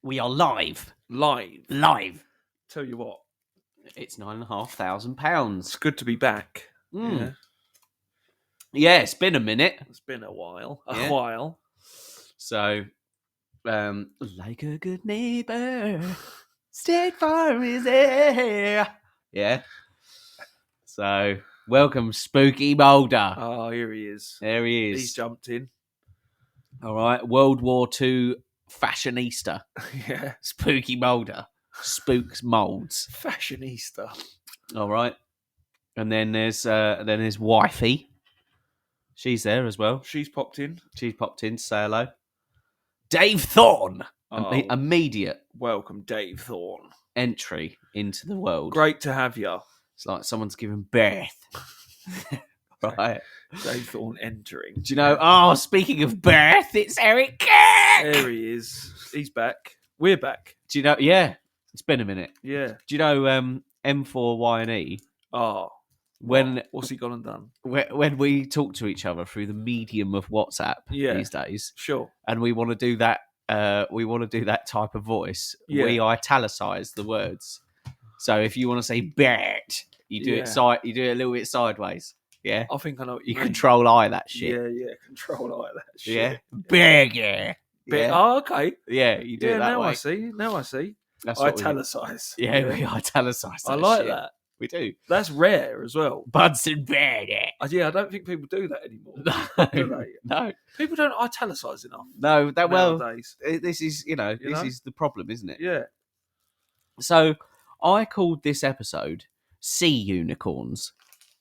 We are live. Live. Tell you what, It's £9,500. it's good to be back. Mm. Yeah, it's been a minute. It's been a while. So, like a good neighbor, State Farm is there. Yeah. So, welcome, Spooky Moulder. Oh, here he is. There he is. He's jumped in. All right. World War II fashionista. Yeah. Spooky Moulder. Spooks molds. Fashionista. All right. And then there's Wifey. She's there as well. She's popped in. She's popped in to say hello. Dave Thorne. Oh. Immediate Welcome, Dave Thorne. entry into the world. Great to have you. It's like someone's given birth. Right. Dave Thorne entering. Do you know? Oh, speaking of birth, it's Eric Kirk. There he is. He's back. We're back. Do you know? Yeah. It's been a minute. Yeah. Do you know M4Y&E? Oh. What's he gone and done? When we talk to each other through the medium of WhatsApp these days, sure, and we want to do that, type of voice. Yeah. We italicise the words. So if you want to say "bet," you do it you do it a little bit sideways. Yeah, I think I know what you mean. Control I that shit. Yeah, Control I that shit. Yeah, burger. Yeah. Oh, okay. Yeah, you do it that now way. Now I see. That's Italicize. We italicize. I like shit. that. We do. That's rare as well. Buds and burger. Yeah, I don't think people do that anymore. No, do they? No. People don't italicize enough. No, nowadays. This is this is the problem, isn't it? Yeah. So I called this episode "Sea Unicorns."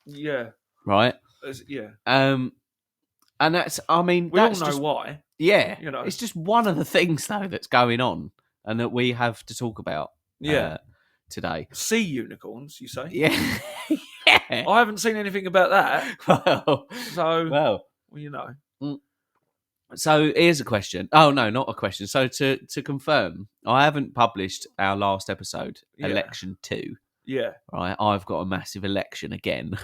Yeah. Right. Yeah. And that's. I mean, we that's all know just, why. Yeah. You know, it's just one of the things though that's going on, and that we have to talk about. Yeah. Today. Sea unicorns, you say? Yeah. Yeah. I haven't seen anything about that. Well, you know. So here's a question. Oh no, not a question. So to confirm, I haven't published our last episode, Election 2. Yeah. Right. I've got a massive election again.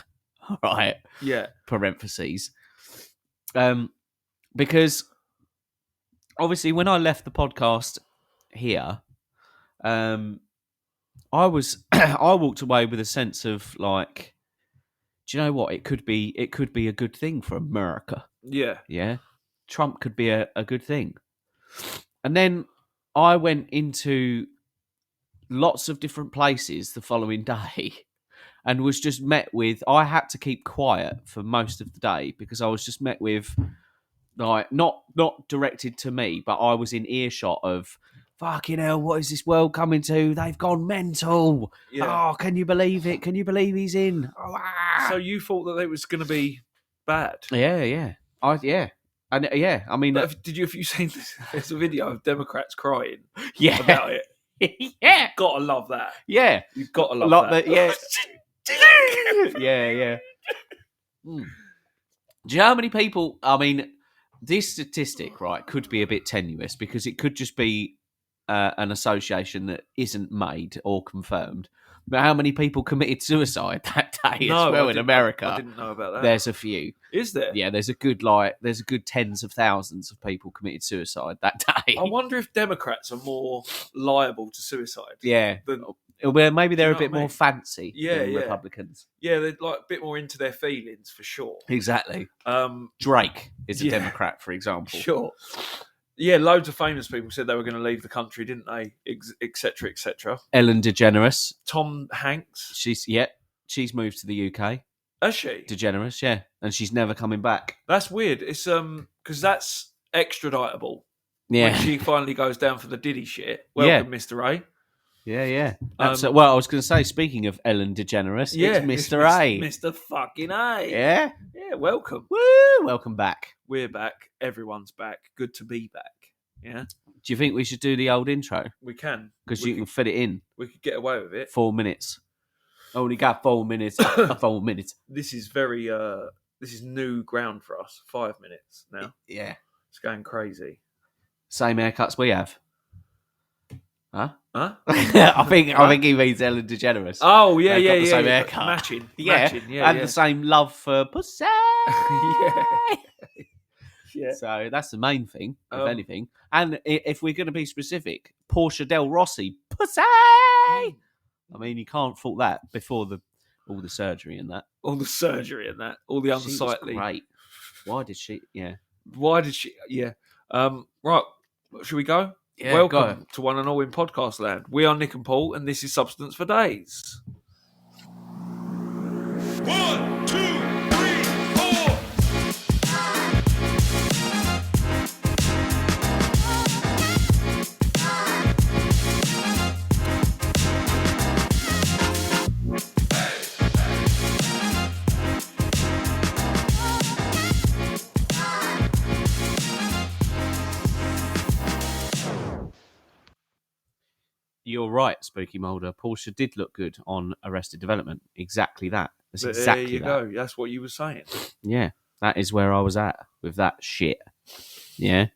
Right. Yeah. Parentheses. Because obviously when I left the podcast here, I walked away with a sense of like, do you know what? It could be a good thing for America. Yeah. Yeah. Trump could be a good thing. And then I went into lots of different places the following day and was just met with, I had to keep quiet for most of the day because I was just met with, like, not directed to me, but I was in earshot of, fucking hell, what is this world coming to? They've gone mental. Yeah. Oh, can you believe it? Can you believe he's in? Oh, ah. So you thought that it was going to be bad? Yeah. And I mean, have you seen this? There's a video of Democrats crying about it. Yeah. You've got to love that. Yeah. You've got to love that. Yeah. Yeah. Mm. Do you know how many people, I mean, this statistic, right, could be a bit tenuous because it could just be an association that isn't made or confirmed. But how many people committed suicide that day as well in America? I didn't know about that. There's a few. Is there? Yeah, there's a good tens of thousands of people committed suicide that day. I wonder if Democrats are more liable to suicide. Yeah. Well, maybe they're a bit more fancy than Republicans. Yeah, they're like a bit more into their feelings for sure. Exactly. Drake is a Democrat, for example. Sure. Yeah, loads of famous people said they were going to leave the country, didn't they? Etc. etc. Ellen DeGeneres. Tom Hanks. She's moved to the UK. Has she? DeGeneres, yeah. And she's never coming back. That's weird. It's because that's extraditable. Yeah. When she finally goes down for the Diddy shit. Welcome, Mr. A. Yeah. Well, I was going to say, speaking of Ellen DeGeneres, it's Mr. A. Mr. fucking A. Yeah? Yeah, welcome. Woo! Welcome back. We're back. Everyone's back. Good to be back. Yeah. Do you think we should do the old intro? We can. Because you can fit it in. We could get away with it. 4 minutes. Only got 4 minutes. 4 minutes. This is very, this is new ground for us. 5 minutes now. Yeah. It's going crazy. Same haircuts we have. Huh? I think he means Ellen DeGeneres. Oh, yeah. The same haircut. Matching. And the same love for pussy. Yeah. So that's the main thing, if Um, anything. And if we're going to be specific, Portia Del Rossi, pussy. Mm. I mean, you can't fault that before all the surgery and that. all the surgery and that, all the She was unsightly. great. Why did she? Yeah. Why did she? Yeah. Right. Should we go? Yeah, Welcome go. to One and All in Podcast Land. We are Nick and Paul, and this is Substance for Days. 1, 2, 3, 4. You're right, Spooky Mulder. Portia did look good on Arrested Development. Exactly that. That's There exactly you that. go. That's what you were saying. Yeah, that is where I was at with that shit. Yeah.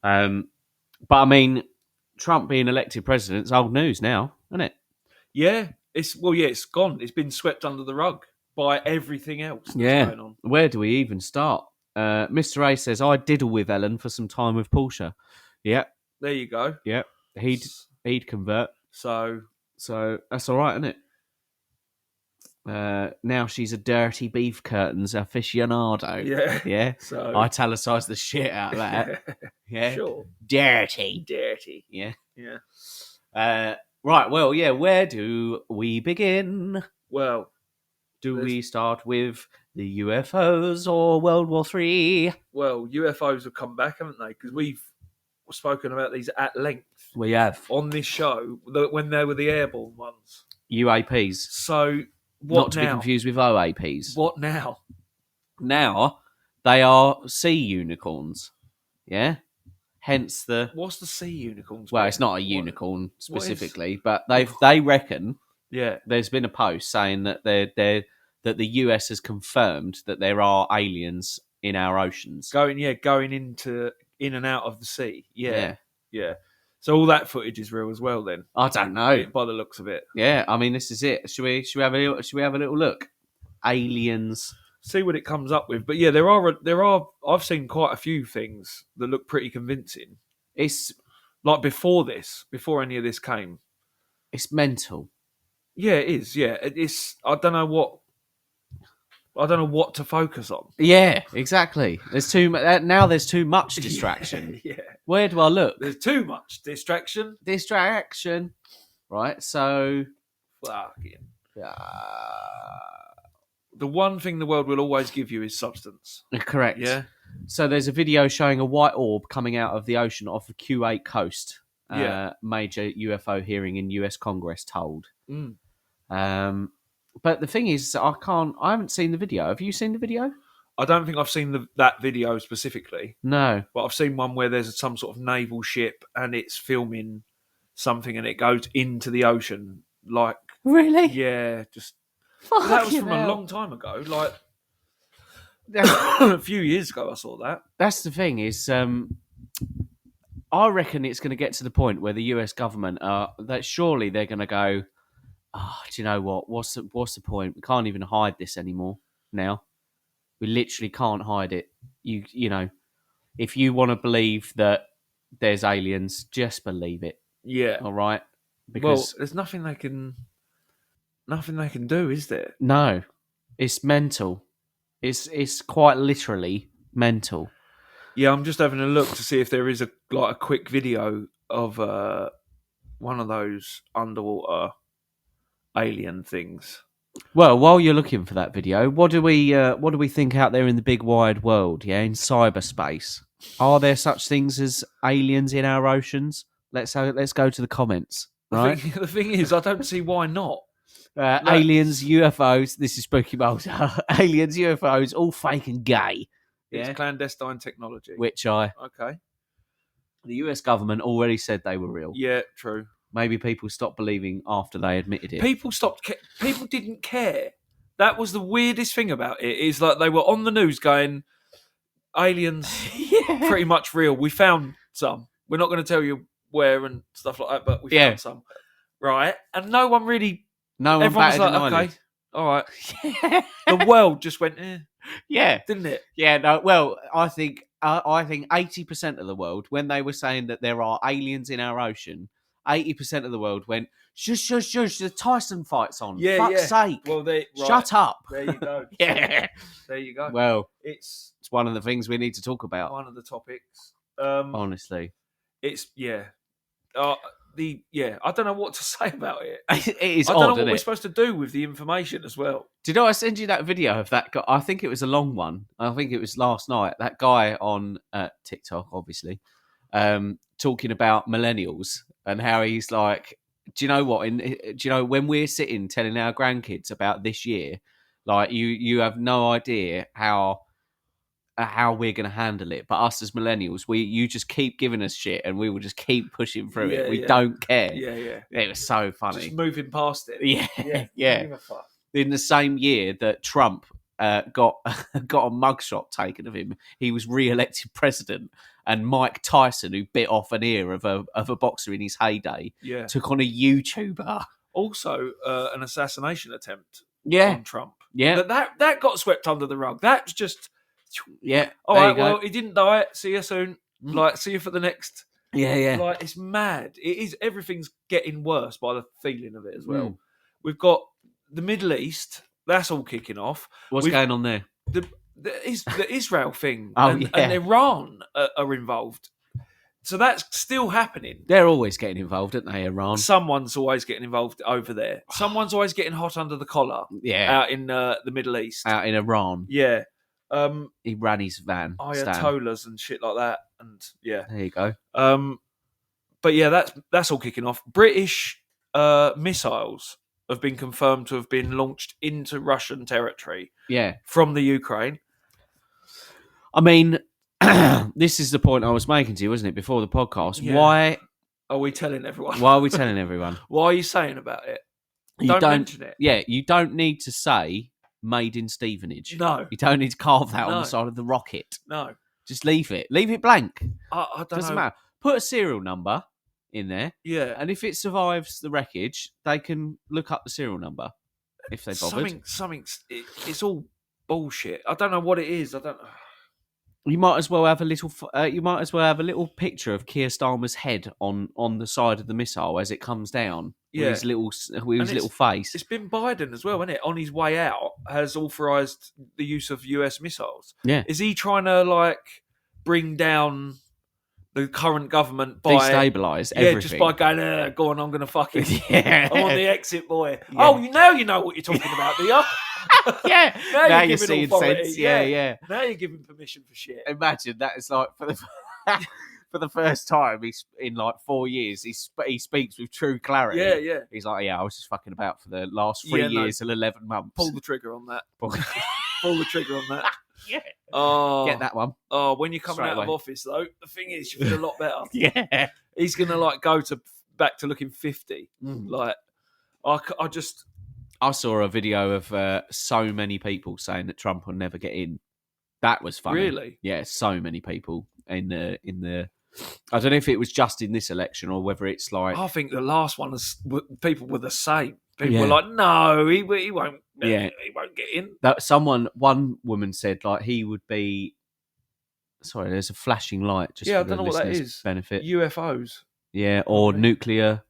But I mean, Trump being elected president's old news now, isn't it? Yeah. It's gone. It's been swept under the rug by everything else that's going on. Where do we even start? Mr. A says, I diddle with Ellen for some time with Portia. Yep, There you go. yep. He'd convert. So So that's all right, isn't it? Now she's a dirty beef curtains aficionado. yeah. Yeah. So Italicise the shit out of that. Yeah. sure. Dirty. Dirty. Yeah. Yeah. Right. Well, yeah. Where do we begin? Well, Do There's- we start with the UFOs or World War III? UFOs have come back, haven't they? Because we've spoken about these at length We have on this show when they were the airborne ones. UAPs. So what Not to now? be confused with OAPs. What now? Now they are sea unicorns. Yeah. Hence the. What's the sea unicorns? Well, bit? it's not a What- unicorn what is- specifically, but they reckon Yeah. there's been a post saying that that the US has confirmed that there are aliens in our oceans. Going in and out of the sea. Yeah. So all that footage is real as well then. I don't know. By the looks of it. Yeah, I mean this is it. Should we have a little look? Aliens. See what it comes up with. But yeah, there are I've seen quite a few things that look pretty convincing. It's Like before any of this came. mental. Yeah, it is. Yeah. It's I don't know what to focus on. Yeah, exactly. There's now. There's too much distraction. Yeah. Where do I look? There's too much distraction. Distraction. Right. So. Fucking. Uh, The one thing the world will always give you is substance. correct. Yeah. So there's a video showing a white orb coming out of the ocean off the Kuwait coast. Yeah. Major UFO hearing in US Congress told. Mm. But the thing is, I haven't seen the video. Have you seen the video? I don't think I've seen that video specifically, No. but I've seen one where there's some sort of naval ship and it's filming something and it goes into the ocean. Like, Really? yeah, just Fucking that was from hell. a long time ago. Like a few years ago, I saw that. That's the thing is, I reckon it's going to get to the point where the US government that surely they're going to go, oh, do you know what? What's the point? We can't even hide this anymore now. We literally can't hide it. You know, if you want to believe that there's aliens, just believe it. Yeah. All right. Well, there's nothing they can do, is there? No, it's mental. It's quite literally mental. Yeah, I'm just having a look to see if there is a quick video of one of those underwater alien things. Well, while you're looking for that video, what do we think out there in the big wide world? Yeah, in cyberspace, are there such things as aliens in our oceans? Let's go to the comments. Right, The thing is, I don't see why not. aliens, UFOs. This is Spooky Mulder. Aliens, UFOs, all fake and gay. It's Yeah, clandestine technology. which Okay. the US government already said they were real. Yeah, true. Maybe people stopped believing after they admitted it. People people didn't care. That was the weirdest thing about it. Is like they were on the news going, aliens Yeah. pretty much real. We found some. We're not going to tell you where and stuff like that, but we Yeah. found some. Right? And no one really... No one Everyone was batted like, an okay, eyelid. all right. Yeah. The world just went, Yeah. didn't it? Yeah, no, well, I think I think 80% of the world, when they were saying that there are aliens in our ocean, 80% of the world went, shush, the Tyson fight's on. Yeah, Fuck's sake. Well, Shut up. There you go. Yeah. There you go. Well, It's it's one of the things we need to talk about, one of the topics. honestly. It's I don't know what to say about it. It is I odd, don't know isn't what we're it? supposed to do with the information as well. Did I send you that video of that guy? I think it was a long one. I think it was last night. That guy on TikTok, obviously, talking about millennials and how he's like, do you know what? Do you know when we're sitting telling our grandkids about this year, like you have no idea how we're going to handle it. But us as millennials, you just keep giving us shit, and we will just keep pushing through it. We don't care. Yeah. It was so funny. Just moving past it. Yeah. Give a fuck. In the same year that Trump got a mugshot taken of him, he was re-elected president, and Mike Tyson, who bit off an ear of a boxer in his heyday, took on a YouTuber. Also, an assassination attempt Yeah, on Trump. yeah, that got swept under the rug. That's just yeah. all there right. you go. Well, he didn't die. See you soon. Like, see you for the next. Yeah. Like, it's mad. It is. Everything's getting worse by the feeling of it as well. Mm. We've got the Middle East. That's all kicking off. What's going on there? The Israel thing and Iran are involved. So that's still happening. They're always getting involved, aren't they, Iran? Someone's always getting involved over there. Someone's always getting hot under the collar. Yeah. Out in the Middle East. Out in Iran. Yeah. He ran his van. Ayatollahs and shit like that. And yeah. There you go. But yeah, that's all kicking off. British missiles have been confirmed to have been launched into Russian territory. Yeah. From the Ukraine. I mean, this is the point I was making to you, wasn't it, before the podcast? Yeah. Why are we telling everyone? Why are we telling everyone? Why are you saying about it? Don't mention it. Yeah, you don't need to say made in Stevenage. No. You don't need to carve that on the side of the rocket. No. Just leave it. Leave it blank. I don't Doesn't know. matter. Put a serial number in there. Yeah. And if it survives the wreckage, they can look up the serial number if they bothered. It's all bullshit. I don't know what it is. I don't know. You might as well have a little. You might as well have a little picture of Keir Starmer's head on the side of the missile as it comes down. Yeah. With his little face. It's been Biden as well, isn't it? On his way out, has authorised the use of US missiles. Yeah. Is he trying to bring down the current government by destabilise everything? Just by going, go on, I'm going to fucking yeah. I'm on the exit, boy. Yeah. Oh, now you know what you're talking about, do you? Yeah. now you're seeing authority. sense. Yeah. Now you're giving permission for shit. Imagine that is like for the first time in 4 years he speaks with true clarity. Yeah. He's like, I was just fucking about for the last 3 years and 11 months. Pull the trigger on that. Pull the trigger on that. Yeah. Oh, get that one. Oh, when you're coming Straight out away. of office, though, the thing is, you feel a lot better. Yeah. He's gonna go back to looking 50. I saw a video of so many people saying that Trump will never get in. That was funny. Really? Yeah, so many people in the. I don't know if it was just in this election or whether it's like. I think the last one people were the same. People were like, "No, he won't. Yeah. He won't get in." One woman said he would be. Sorry, there's a flashing light. Just I for don't know the what that listeners' is. Benefit. UFOs. Yeah, or nuclear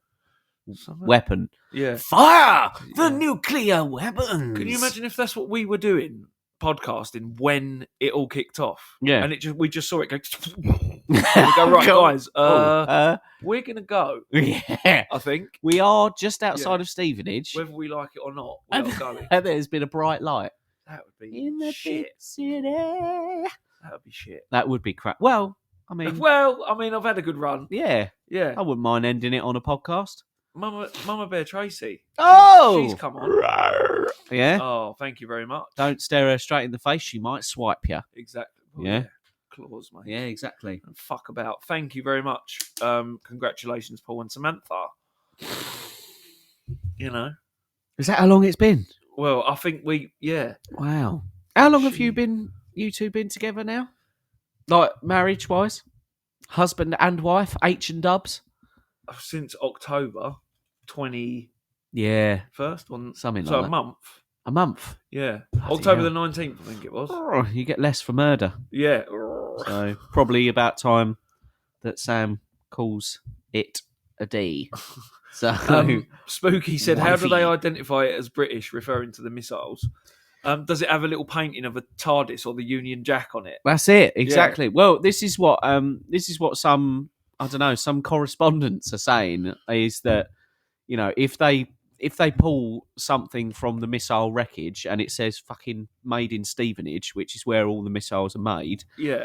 weapon. Yeah. Fire the nuclear weapons. Can you imagine if that's what we were doing, podcasting, when it all kicked off? Yeah. And we just saw it go. We go, right, guys. We're gonna go. Yeah, I think we are just outside of Stevenage. whether we like it or not, we are going. And there's been a bright light That would be in the shit. big city. That would be shit. That would be crap. Well, I mean, I've had a good run. yeah, Yeah. I wouldn't mind ending it on a podcast. Mama Bear Tracy. Oh, She's come on. Yeah. Oh, thank you very much. Don't stare her straight in the face. She might swipe you. Exactly. Yeah. Claws, mate. Yeah, exactly. And fuck about. Thank you very much. Congratulations, Paul and Samantha. You know. Is that how long it's been? Well, I think yeah. Wow. How long have you two been together now? Like marriage wise? Husband and wife, H and dubs? Since October 21st, Yeah. one Something like so that. a month. A month. Yeah. Bloody October hell. the 19th, I think it was. Oh, you get less for murder. Yeah. So probably about time that Sam calls it a D. So Spooky said, how do Wifey. they identify it as British, referring to the missiles? Does it have a little painting of a TARDIS or the Union Jack on it? that's it exactly. Well, this is what some I don't know some correspondents are saying is that if they pull something from the missile wreckage and it says fucking made in Stevenage, which is where all the missiles are made, Yeah.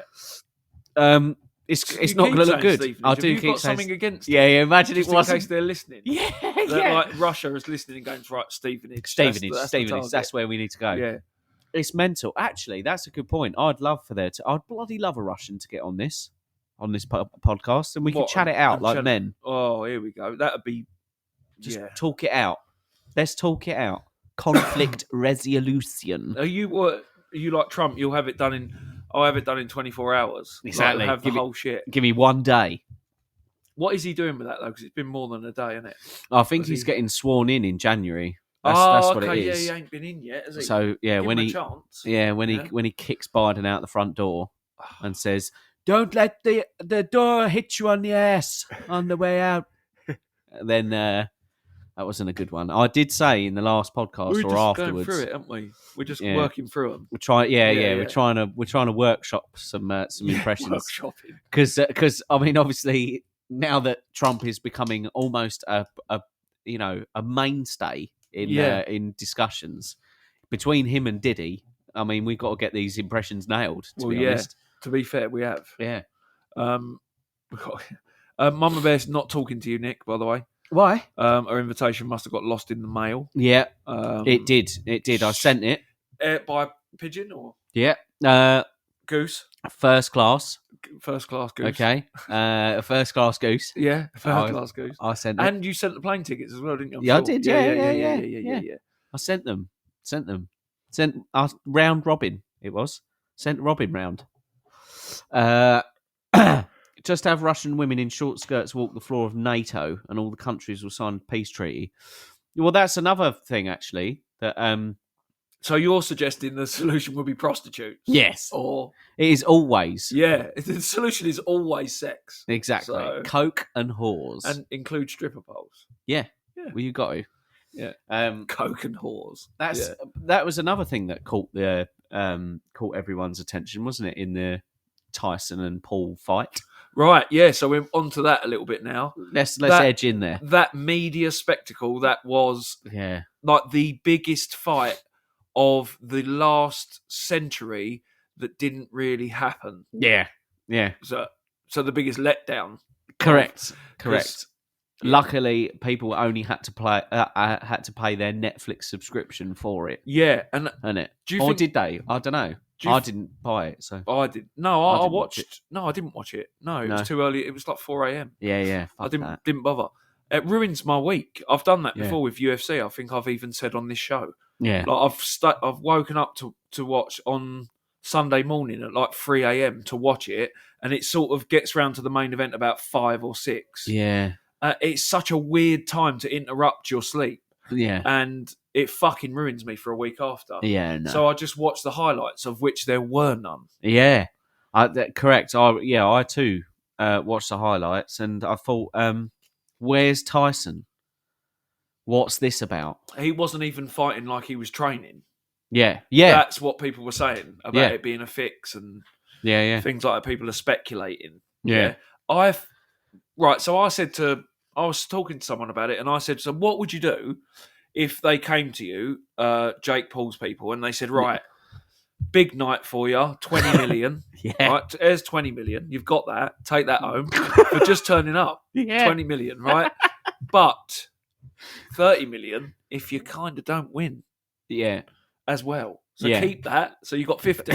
it's You not keep going to look saying good. Stevenage. I Have do you keep got saying, something against yeah, it? yeah. Imagine Just it in wasn't. case they're listening. Yeah, That, yeah. like Russia is listening and going, right, Stevenage. Stevenage, That's the Stevenage. target. That's where we need to go. Yeah. It's mental. Actually, that's a good point. I'd love for there to. I'd bloody love a Russian to get on this podcast, and we could What, chat it out and like chat- men. Oh, here we go. That'd be. Just Yeah. talk it out. Let's talk it out. Conflict resolution. Are you like Trump? You'll have it done in. I'll have it done in 24 hours. Exactly. Like, have the whole shit. Give me one day. What is he doing with that though? Because it's been more than a day, isn't it? I think Was he's he- getting sworn in January. That's what okay. it is. Yeah, he ain't been in yet, has he? So yeah, Give when him a he chance. when he kicks Biden out the front door and says, "Don't let the door hit you on the ass on the way out," then that wasn't a good one. I did say in the last podcast We're or just afterwards, going through it, aren't we? We're just Yeah. working through them. we're trying. Yeah, Yeah. we're trying to workshop some impressions Workshopping. because I mean, obviously now that Trump is becoming almost a mainstay in discussions between him and Diddy. I mean, we've got to get these impressions nailed. To be honest, To be fair, we have. yeah. We've got, Mama Bear's not talking to you, Nick. By the way, Why? her invitation must have got lost in the mail. Yeah, Um, it did. It did. I sent it. By pigeon or Yeah. goose. First class. First class goose. Okay. First class goose. Yeah, first I- class goose. I sent it. And you sent the plane tickets as well, didn't you? I'm Yeah, I sure. did, yeah. I sent them. Sent round robin. It was sent robin round. Just have Russian women in short skirts walk the floor of NATO, and all the countries will sign a peace treaty. Well, that's another thing actually. That So you're suggesting the solution would be prostitutes? yes, Or it is always the solution is always sex. exactly So- coke and whores, And include stripper poles. yeah. Yeah. Well, you got to. Yeah. Um, Coke and whores. That's that was another thing that caught everyone's attention, wasn't it? In the Tyson and Paul fight. Right, yeah, so we're onto that a little bit now. Let's That- edge in there. That media spectacle that was Yeah, like the biggest fight of the last century that didn't really happen. yeah. So the biggest letdown. Correct. Yeah. Luckily, people only had to pay their Netflix subscription for it, Yeah, and innit? do you Or think did they? I don't know. do you I th- didn't buy it, so I did? No, I I didn't watch watched. No, I didn't watch it. No, it No. was too early. It was like 4 a.m. yeah. I Fuck that. didn't bother. It ruins my week. I've done that Yeah. before with UFC. I think I've even said on this show. Yeah, Like I've woken up to watch on Sunday morning at like 3 a.m. to watch it, and it sort of gets round to the main event about 5 or 6. yeah, It's such a weird time to interrupt your sleep, yeah, and it fucking ruins me for a week after. yeah. No. So I just watched the highlights, of which there were none. Yeah, correct. I too watched the highlights, and I thought, where's Tyson? What's this about? He wasn't even fighting like he was training. Yeah. That's what people were saying about Yeah. it being a fix and Yeah. things like that. People are speculating. Yeah. So I was talking to someone about it, and I said, so what would you do if they came to you, Jake Paul's people, and they said, right, big night for you, 20 million. Yeah. Right, there's 20 million. You've got that. Take that home for just turning up. Yeah. 20 million, right? But 30 million if you kind of don't win Yeah. as well. So Yeah. keep that. So you've got 50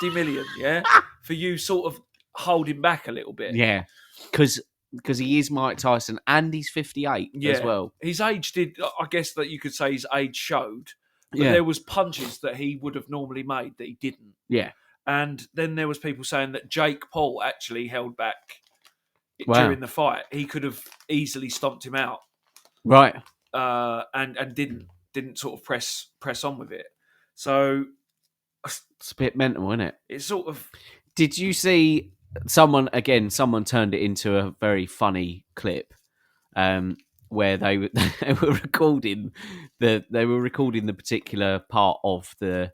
million, yeah, for you sort of holding back a little bit. Yeah. Because he is Mike Tyson, and he's 58 as Yeah. well. His age did, I guess that you could say his age showed, but Yeah. there was punches that he would have normally made that he didn't. Yeah. And then there was people saying that Jake Paul actually held back Wow. during the fight. He could have easily stomped him out, Right. and didn't sort of press on with it. So It's a bit mental, isn't it? it's sort of Did you see someone turned it into a very funny clip, where they were recording the particular part of the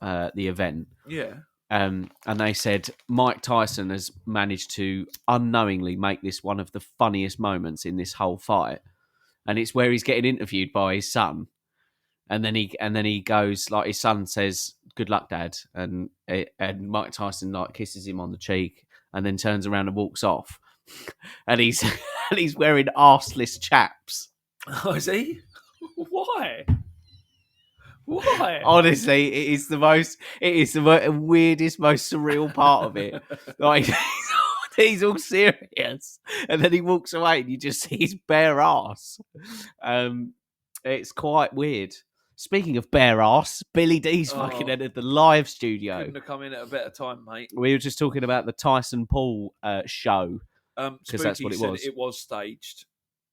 event. Yeah. And they said Mike Tyson has managed to unknowingly make this one of the funniest moments in this whole fight, and it's where he's getting interviewed by his son, and then he goes, like, his son says, "Good luck, Dad," and Mike Tyson like kisses him on the cheek, and then turns around and walks off, and he's and he's wearing arseless chaps. Oh, is he? Why? Why? Honestly, it is the weirdest, most surreal part of it. Like, he's all serious, and then he walks away, and you just see his bare ass. It's quite weird. Speaking of bare ass, Billy D's fucking entered the live studio. Couldn't have come in at a better time, mate. We were just talking about the Tyson Paul show, because that's what it was. It was staged.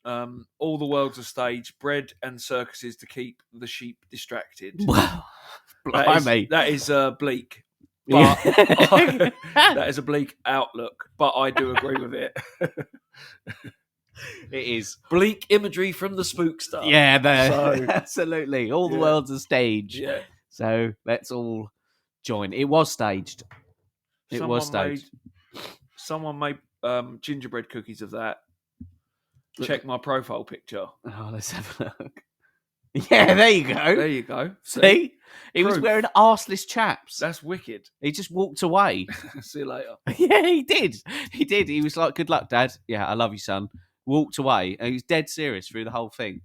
All the worlds are staged, bred and circuses to keep the sheep distracted. Wow, blimey. That is bleak. Yeah. But that is a bleak outlook, but I do agree with it. It is bleak imagery from the Spookster. Yeah, absolutely. All the world's a stage. Yeah. So let's all join. It was staged. Someone made gingerbread cookies of that. Check my profile picture. Oh, let's have a look. Yeah, there you go. There you go. See? He was wearing arseless chaps. That's wicked. He just walked away. See you later. Yeah, he did. He did. He was like, "Good luck, Dad." "Yeah, I love you, son." Walked away. And he was dead serious through the whole thing.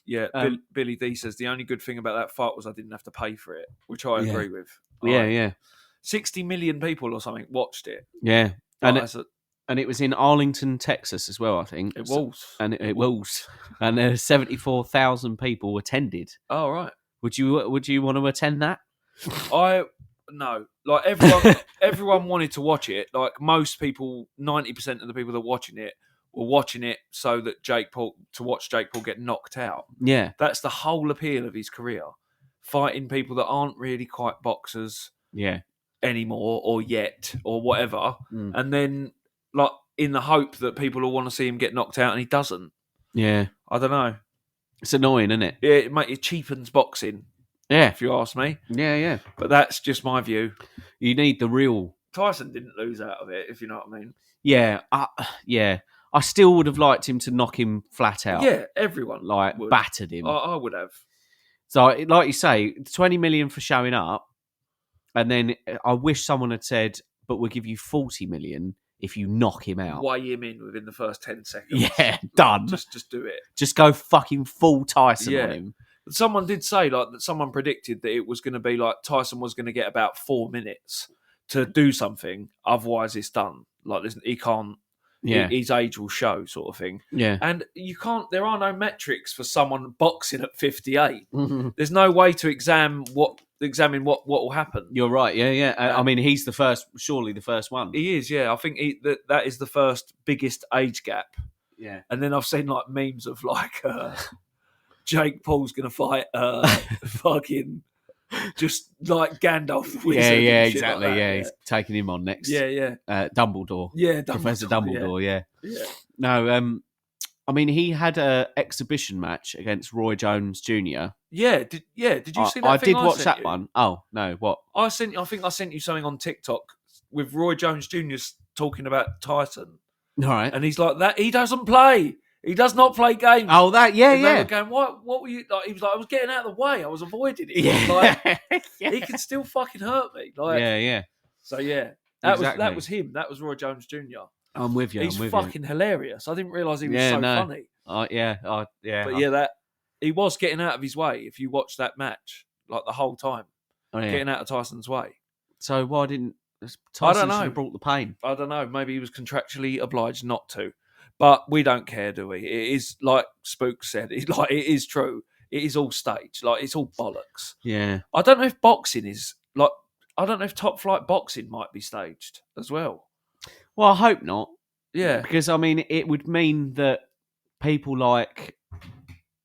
Yeah, Billy D says the only good thing about that fight was I didn't have to pay for it, which I agree with. Yeah. 60 million people or something watched it. Yeah. And it was in Arlington, Texas as well, I think. It was. And it was. And 74,000 people attended. Oh, right. Would you want to attend that? No. Like, everyone wanted to watch it. Like, most people, 90% of the people that were watching it so that Jake Paul get knocked out. Yeah. That's the whole appeal of his career. Fighting people that aren't really quite boxers anymore or yet or whatever. And then, like, in the hope that people will want to see him get knocked out and he doesn't. Yeah. I don't know. It's annoying, isn't it? Yeah, it cheapens boxing. Yeah. If you ask me. Yeah. But that's just my view. You need the real... Tyson didn't lose out of it, if you know what I mean. Yeah. I still would have liked him to knock him flat out. Yeah, everyone would. Battered him. I would have. So, like you say, 20 million for showing up, and then I wish someone had said, "But we'll give you 40 million if you knock him out." Weigh him in within the first 10 seconds. Yeah, done. Just do it. Just go fucking full Tyson on him. Someone did say that someone predicted that it was going to be like Tyson was going to get about 4 minutes to do something, otherwise it's done. Like, he can't. Yeah. His age will show, sort of thing. Yeah. And you can't. There are no metrics for someone boxing at 58. Mm-hmm. There's no way to examine what will happen. You're right. Yeah. I mean, he's surely the first one. He is. Yeah, I think that is the first biggest age gap. Yeah. And then I've seen like memes of like Jake Paul's going to fight fucking just like Gandalf. Yeah, exactly. Like he's taking him on next. Yeah. Dumbledore. Yeah, Professor Dumbledore. Yeah. No, I mean, he had an exhibition match against Roy Jones Jr. Yeah. Did you see that? I thing did watch sent that you? one. Oh no, what? I think I sent you something on TikTok with Roy Jones Jr. talking about Tyson. All right. And he's like, that he doesn't play. He does not play games. Oh, that, yeah. They were going, what were you like? He was like, I was getting out of the way. I was avoiding it. Yeah. Like, he can still fucking hurt me. Like, yeah. So that Exactly. was him. That was Roy Jones Jr. I'm with you. He's fucking hilarious. I didn't realise he was so funny. Yeah. But he was getting out of his way. If you watch that match, like the whole time, getting out of Tyson's way. So why didn't Tyson I don't know. should have brought the pain? I don't know. Maybe he was contractually obliged not to. But we don't care, do we? It is like Spook said. It is true. It is all staged. Like, it's all bollocks. Yeah. I don't know if boxing is like. I don't know if top flight boxing might be staged as well. Well, I hope not. Yeah, because I mean, it would mean that people like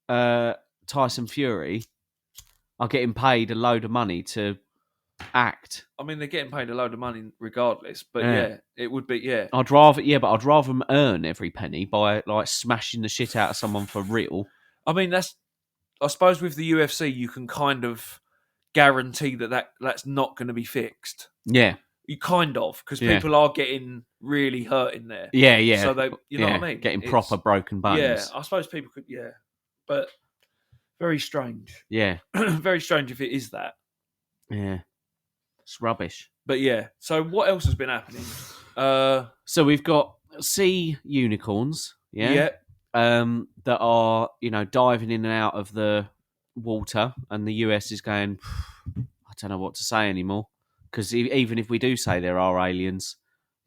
Tyson Fury are getting paid a load of money to act. I mean, they're getting paid a load of money regardless, but Yeah. yeah, it would be, yeah. I'd rather them earn every penny by like smashing the shit out of someone for real. I mean, I suppose with the UFC, you can kind of guarantee that's not going to be fixed. Yeah, You kind of, because Yeah. people are getting really hurt in there. yeah. So they, you know Yeah, what I mean? getting It's- proper broken bones. Yeah, I suppose people could, yeah. But very strange. Yeah, Very strange if it is that. yeah. It's rubbish. But yeah, so what else has been happening? So we've got sea unicorns. Yeah. That are, diving in and out of the water, and the US is going, I don't know what to say anymore, because even if we do say there are aliens,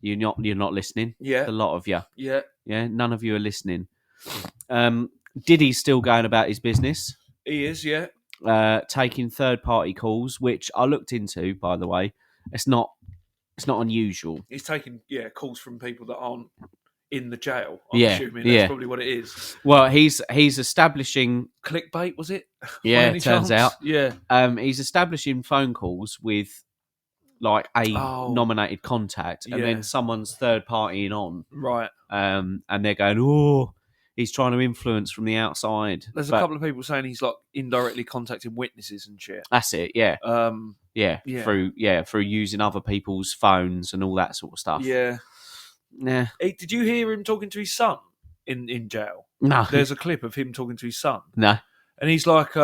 you're not listening. Yeah. A lot of you, Yeah. none of you are listening. Diddy's still going about his business, He is, yeah. taking third party calls, which I looked into, by the way. It's not unusual. He's taking, calls from people that aren't in the jail. I'm Yeah, assuming yeah. that's probably what it is. Well, he's establishing. Clickbait, was it? Yeah, By any turns chance? out. Yeah. He's establishing phone calls with like a nominated contact, and Yeah. then someone's third partying on, Right. and they're going, "Oh, he's trying to influence from the outside." There's a But couple of people saying he's like indirectly contacting witnesses and shit. That's it. Yeah, Yeah. through using other people's phones and all that sort of stuff. Yeah. Nah, Hey, did you hear him talking to his son in jail? no, There's a clip of him talking to his son. no. And he's like,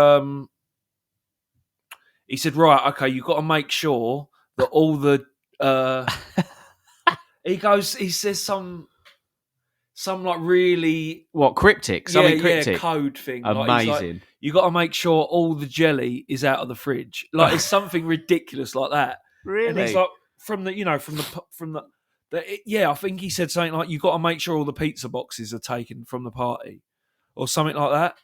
he said, right, okay, you've got to make sure that all the, he says some like really, What cryptic? Something yeah, cryptic. code thing. Like, he's like, Amazing. you got to make sure all the jelly is out of the fridge. Like, it's something ridiculous like that. Really? And he's like, I think he said something like, you got to make sure all the pizza boxes are taken from the party, or something like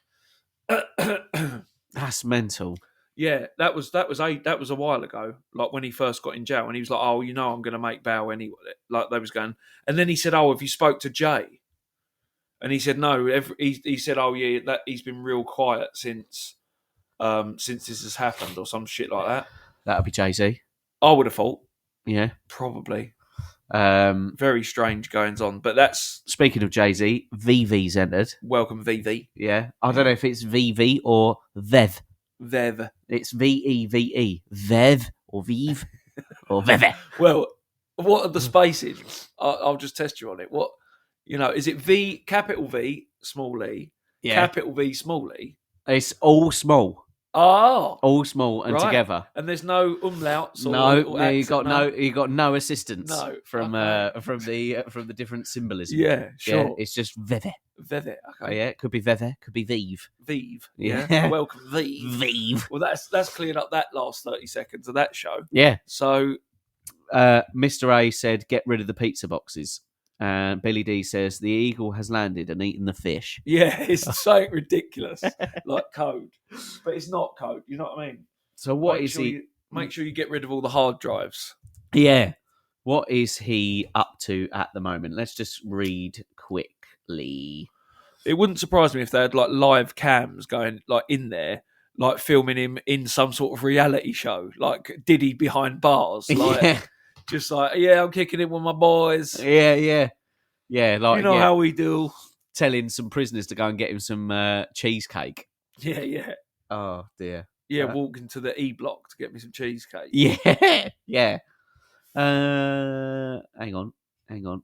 that. That's mental. Yeah, that was a while ago. Like when he first got in jail, and he was like, "Oh, I'm going to make bail anyway." Like they was going, and then he said, "Oh, have you spoke to Jay?" And he said, "No." He said, "Oh, yeah, that he's been real quiet since this has happened, or some shit like that." That would be Jay-Z. I would have thought, Yeah. probably. Um, Very strange goings on, but that's Speaking of Jay-Z, VV's entered. welcome VV. Yeah. I don't know if it's VV or Vev. Vev. It's VEVE. Vev or Vive or Veve. Well, what are the spaces? I'll just test you on it. What, is it V, capital V, small e, Yeah. capital V, small e? It's all small. Oh, All small and Right. together. and there's no umlauts or No, or you accent, got no assistance No, from okay. from the different symbolism. Yeah, sure. Yeah, it's just Veve. Vev. Oh, Okay. yeah, it could be Veve, could be Vive. Vive. Yeah. Yeah. Welcome Vive. Vive. Well, that's cleared up that last 30 seconds of that show. Yeah. So Mr. A said, "Get rid of the pizza boxes." And Billy D says, "The eagle has landed and eaten the fish." yeah, it's something ridiculous, like code, but it's not code. You know what I mean? So what Make is sure he? Make sure you get rid of all the hard drives. Yeah. What is he up to at the moment? Let's just read quickly. It wouldn't surprise me if they had like live cams going like in there, like filming him in some sort of reality show, like Diddy behind bars, like Yeah. just like, yeah, I'm kicking it with my boys. Yeah. Like You know how we do. telling some prisoners to go and get him some cheesecake. Yeah. Oh dear. Yeah, walking to the E block to get me some cheesecake. Yeah. Hang on.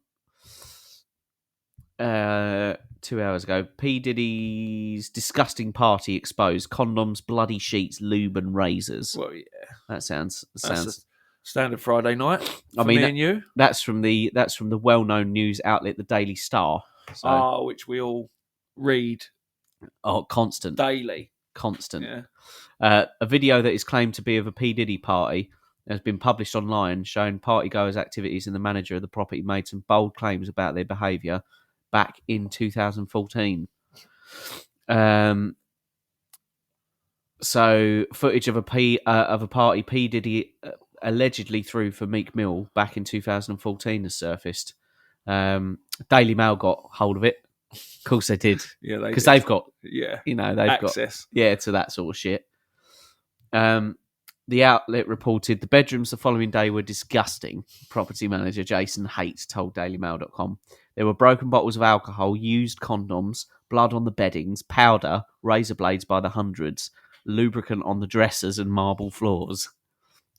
2 hours ago, P. Diddy's disgusting party exposed: condoms, bloody sheets, lube, and razors. Well, yeah, That sounds. that's a standard Friday night. For I mean, me and you. That's from the well-known news outlet, the Daily Star. So, Which we all read constant. daily. Yeah. A video that is claimed to be of a P. Diddy party has been published online, showing partygoers' activities, and the manager of the property made some bold claims about their behaviour back in 2014. So footage of a party P. Diddy allegedly threw for Meek Mill back in 2014 has surfaced. Daily Mail got hold of it. Of course they did, Yeah, because they've got, yeah they've access. got to that sort of shit. The outlet reported the bedrooms the following day were disgusting. Property manager Jason Haight told DailyMail.com. There were broken bottles of alcohol, used condoms, blood on the beddings, powder, razor blades by the hundreds, lubricant on the dressers and marble floors.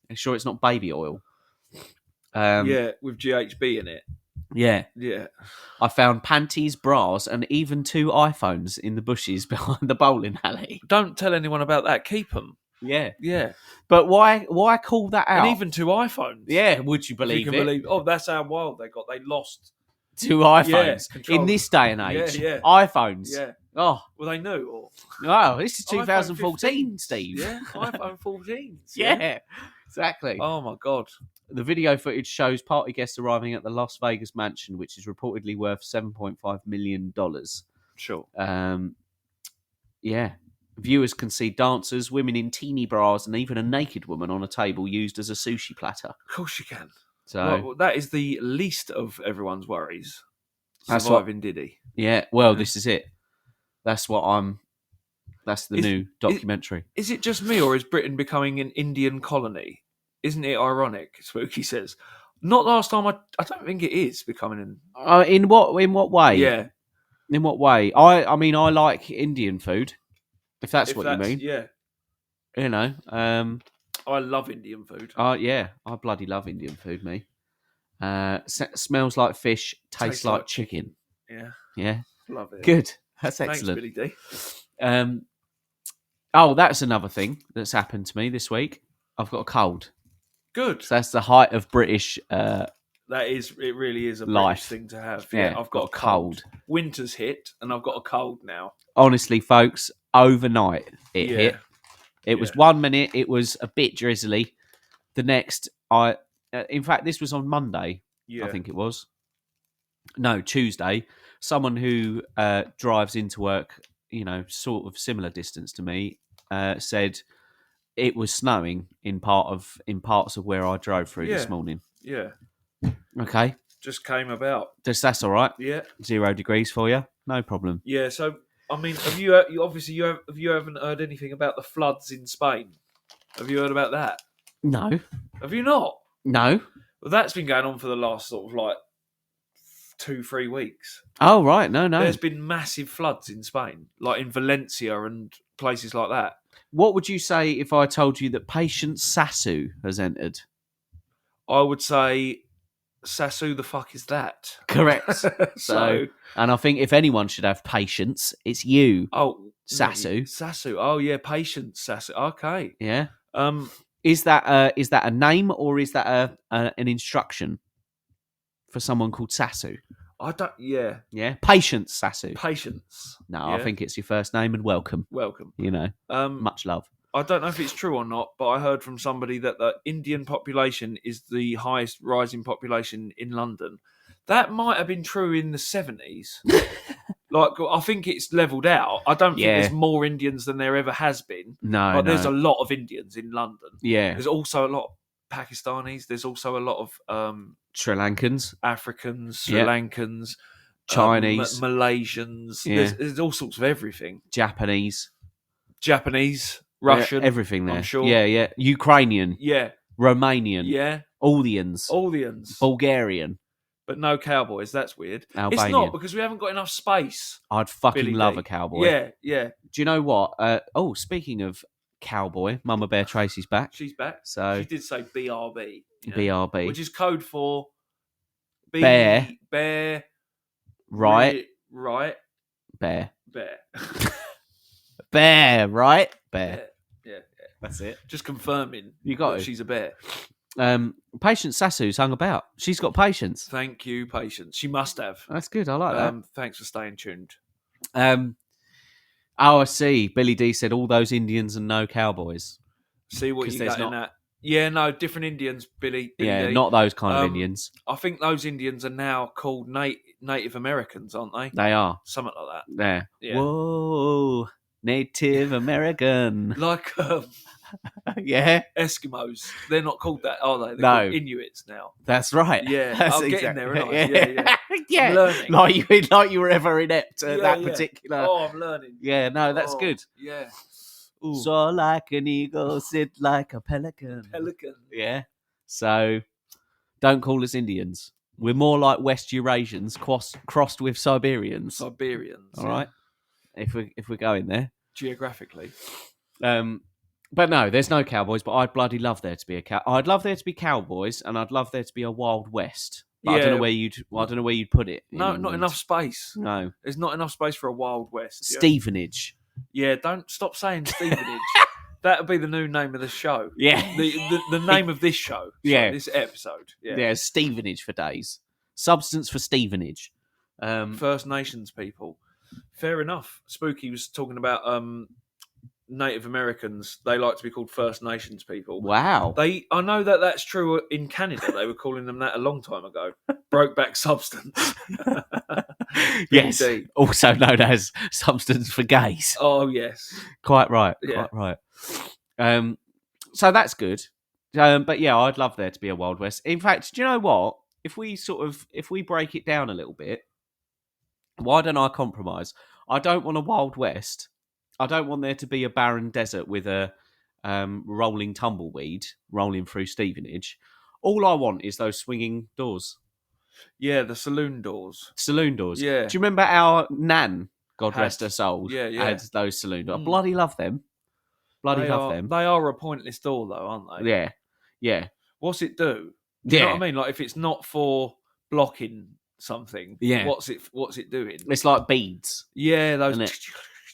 Are you sure it's not baby oil? Yeah, with GHB in it. Yeah. Yeah. I found panties, bras, and even 2 iPhones in the bushes behind the bowling alley. Don't tell anyone about that. Keep them. Yeah. Yeah. But why call that out? And even 2 iPhones. Yeah, would you If believe you it? can believe. Oh, that's how wild they got. They lost. 2 iPhones control. in this day and age. Yeah, yeah. iPhones. Yeah. Oh, Well, they knew. Or wow, this is iPhone 2014, 15s. Steve. Yeah. iPhone 14s. Yeah, exactly. Oh my god. The video footage shows party guests arriving at the Las Vegas mansion, which is reportedly worth $7.5 million. Sure. Yeah. Viewers can see dancers, women in teeny bras, and even a naked woman on a table used as a sushi platter. Of course you can. So, Well, that is the least of everyone's worries. That's Surviving Diddy. yeah, well, this is it. That's the new documentary. Is it just me, or is Britain becoming an Indian colony? Isn't it ironic? Spooky says. Not last time. I don't think it is becoming an. In what way? Yeah. In what way? I mean, I like Indian food. If that's what you mean. Yeah. You know. I love Indian food. Yeah, I bloody love Indian food, me. Smells like fish, tastes like chicken. Yeah. Yeah. Love it. Good. That's Thanks, excellent. Billy D. Oh, that's another thing that's happened to me this week. I've got a cold. Good. So that's the height of British That is. It really is a life. British thing to have. Yeah, I've got a cold. Winter's hit, and I've got a cold now. Honestly, folks, overnight it Yeah. hit. It was 1 minute, it was a bit drizzly. The next, in fact, this was on Monday, Yeah. I think it was. No, Tuesday. Someone who drives into work, sort of similar distance to me, said it was snowing in parts of where I drove through this morning. Yeah. Okay, Just came about. that's all right. Yeah. 0 degrees for you, no problem. Yeah. So, I mean, have you haven't heard anything about the floods in Spain? Have you heard about that? No, Have you not? no. Well, that's been going on for the last sort of like 2-3 weeks. Oh right, no. There's been massive floods in Spain, like in Valencia and places like that. What would you say if I told you that Patience Sasu has entered? I would say, Sasu, the fuck is that? Correct. So, and I think if anyone should have patience, it's you. oh, Sasu. Sasu. Oh yeah, Patience Sasu. Okay. Yeah. Um, Is that a name or is that an instruction for someone called Sasu? I don't. Yeah, Yeah. Patience Sasu. Patience. No, Yeah. I think it's your first name and welcome. Welcome. Much love. I don't know if it's true or not, but I heard from somebody that the Indian population is the highest rising population in London. That might have been true in the 70s. Like, I think it's leveled out. I don't think there's more Indians than there ever has been. No, But there's a lot of Indians in London. Yeah. There's also a lot of Pakistanis. There's also a lot of Sri Lankans. Africans, Sri Yeah. Lankans, Chinese. Malaysians. Yeah. There's all sorts of everything. Japanese. Russian. Everything there. I'm sure. Yeah. Ukrainian. Yeah. Romanian. Yeah. Aldians. Bulgarian. But no cowboys. That's weird. Albanian. It's not because we haven't got enough space. I'd fucking Billy love D. a cowboy. Yeah. Do you know what? Speaking of cowboy, Mama Bear Tracy's back. She's back. So She did say BRB. BRB. Which is code for Bear. Bear. Right. Right. Bear. Bear. Bear. Right. Bear. Yeah. That's it. Just confirming. You got that it. She's a bear. Patience Sasu's hung about. She's got patience. Thank you, Patience. She must have. That's good. I like that. Thanks for staying tuned. I see. Billy D said all those Indians and no cowboys. See what 'Cause you there's got in not- that. Yeah, no, different Indians, Billy Yeah, D. not those kind of Indians. I think those Indians are now called Native Americans, aren't they? They are. Something like that. There. Yeah. Whoa, Native American. Like Yeah, Eskimos. They're not called that, are they? They're No. called Inuits now. that's right. Yeah, That's I'm getting there, aren't I? Yeah. Yeah. I'm learning. Like you were ever inept at Yeah, that yeah. particular. Oh, I'm learning. Yeah, no, that's Oh, good. Yeah. Ooh. Soar like an eagle, sit like a pelican. Pelican. Yeah. So don't call us Indians. We're more like West Eurasians crossed with Siberians. Siberians. All right. If we're going there. Geographically. But no, there's no cowboys. But I'd bloody love there to be I'd love there to be cowboys, and I'd love there to be a Wild West. But I don't know where you'd put it. in No, not England. enough space. No. There's not enough space for a Wild West. Stevenage. Yeah, don't stop saying Stevenage. That would be the new name of the show. Yeah. The name of this show. Yeah. This episode. Yeah. Yeah, Stevenage for days. Substance for Stevenage. First Nations people. Fair enough. Spooky was talking about Native Americans. They like to be called First Nations people. Wow. I know that's true in Canada. They were calling them that a long time ago. Brokeback Substance. Yes. Indeed. Also known as Substance for Gays. Oh, yes. Quite right. Yeah. Quite right. So that's good. But yeah, I'd love there to be a Wild West. In fact, do you know what? If we break it down a little bit, why don't I compromise? I don't want a Wild West. I don't want there to be a barren desert with a rolling tumbleweed rolling through Stevenage. All I want is those swinging doors. Yeah, the saloon doors. Saloon doors. Yeah. Do you remember our Nan, God Had- rest her soul, yeah. had those saloon doors? I Mm. bloody love them. Bloody love them. They are a pointless door, though, aren't they? Yeah. Yeah. What's it do? Do you Yeah. know what I mean? Like, if it's not for blocking something, Yeah. what's it doing? It's like beads, Yeah, those. Isn't it?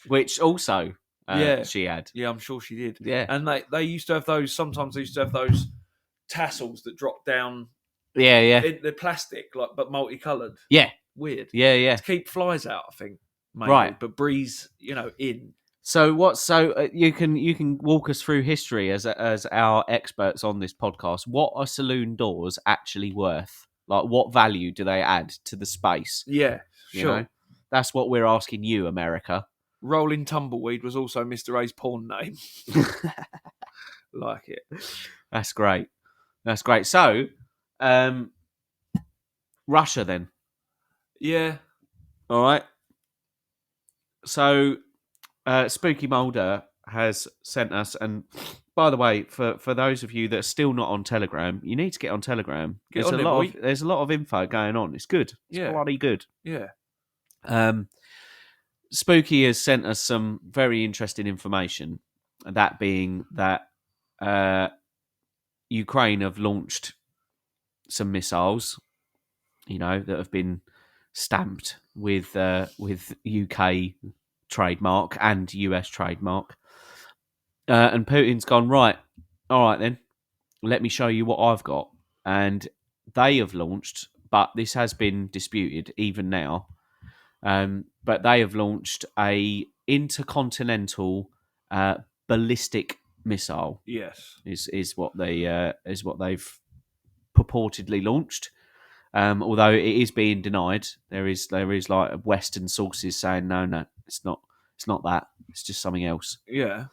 which also Yeah. she had. Yeah, I'm sure she did. Yeah. And they used to have those. Sometimes they used to have those tassels that drop down. Yeah, yeah. They're plastic, but multicolored. Yeah. Weird. Yeah, yeah. To keep flies out, I think. Maybe, Right. but breeze, in. So you can walk us through history as our experts on this podcast. What are saloon doors actually worth? Like, what value do they add to the space? Yeah, You sure. know? That's what we're asking you, America. Rolling Tumbleweed was also Mr. A's porn name. Like it. That's great. That's great. So, Russia then. Yeah. All right. So, Spooky Mulder has sent us, and by the way, for those of you that are still not on Telegram, you need to get on Telegram. Get on there, boy. There's a lot of info going on. It's good. It's Yeah. bloody good. Yeah. Spooky has sent us some very interesting information. That being that Ukraine have launched some missiles, that have been stamped with UK trademark and US trademark, and Putin's gone, right, all right then, let me show you what I've got. And they have launched, but this has been disputed even now, but they have launched a intercontinental ballistic missile. Yes. Is what they've purportedly launched. Although it is being denied, there is like Western sources saying no, it's not that. It's just something else. Yeah.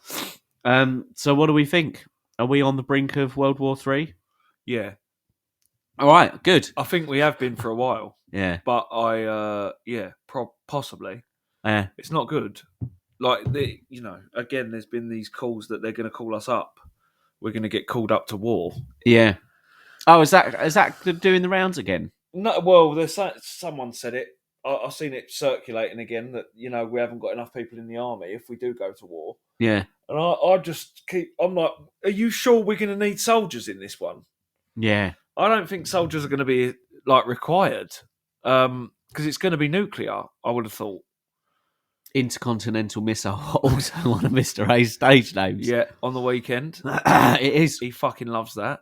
So what do we think? Are we on the brink of World War III? Yeah. All right, good. I think we have been for a while, Yeah, but possibly. yeah, It's not good. Like, again, there's been these calls that they're going to call us up. We're going to get called up to war. yeah. Oh, is that doing the rounds again? No, well, someone said it. I've seen it circulating again that we haven't got enough people in the army if we do go to war. Yeah, And I just I'm like, are you sure we're going to need soldiers in this one? yeah, I don't think soldiers are going to be required because it's going to be nuclear. I would have thought. intercontinental missile. Also one of Mr. A's stage names. Yeah, on the weekend, It is. he fucking loves that.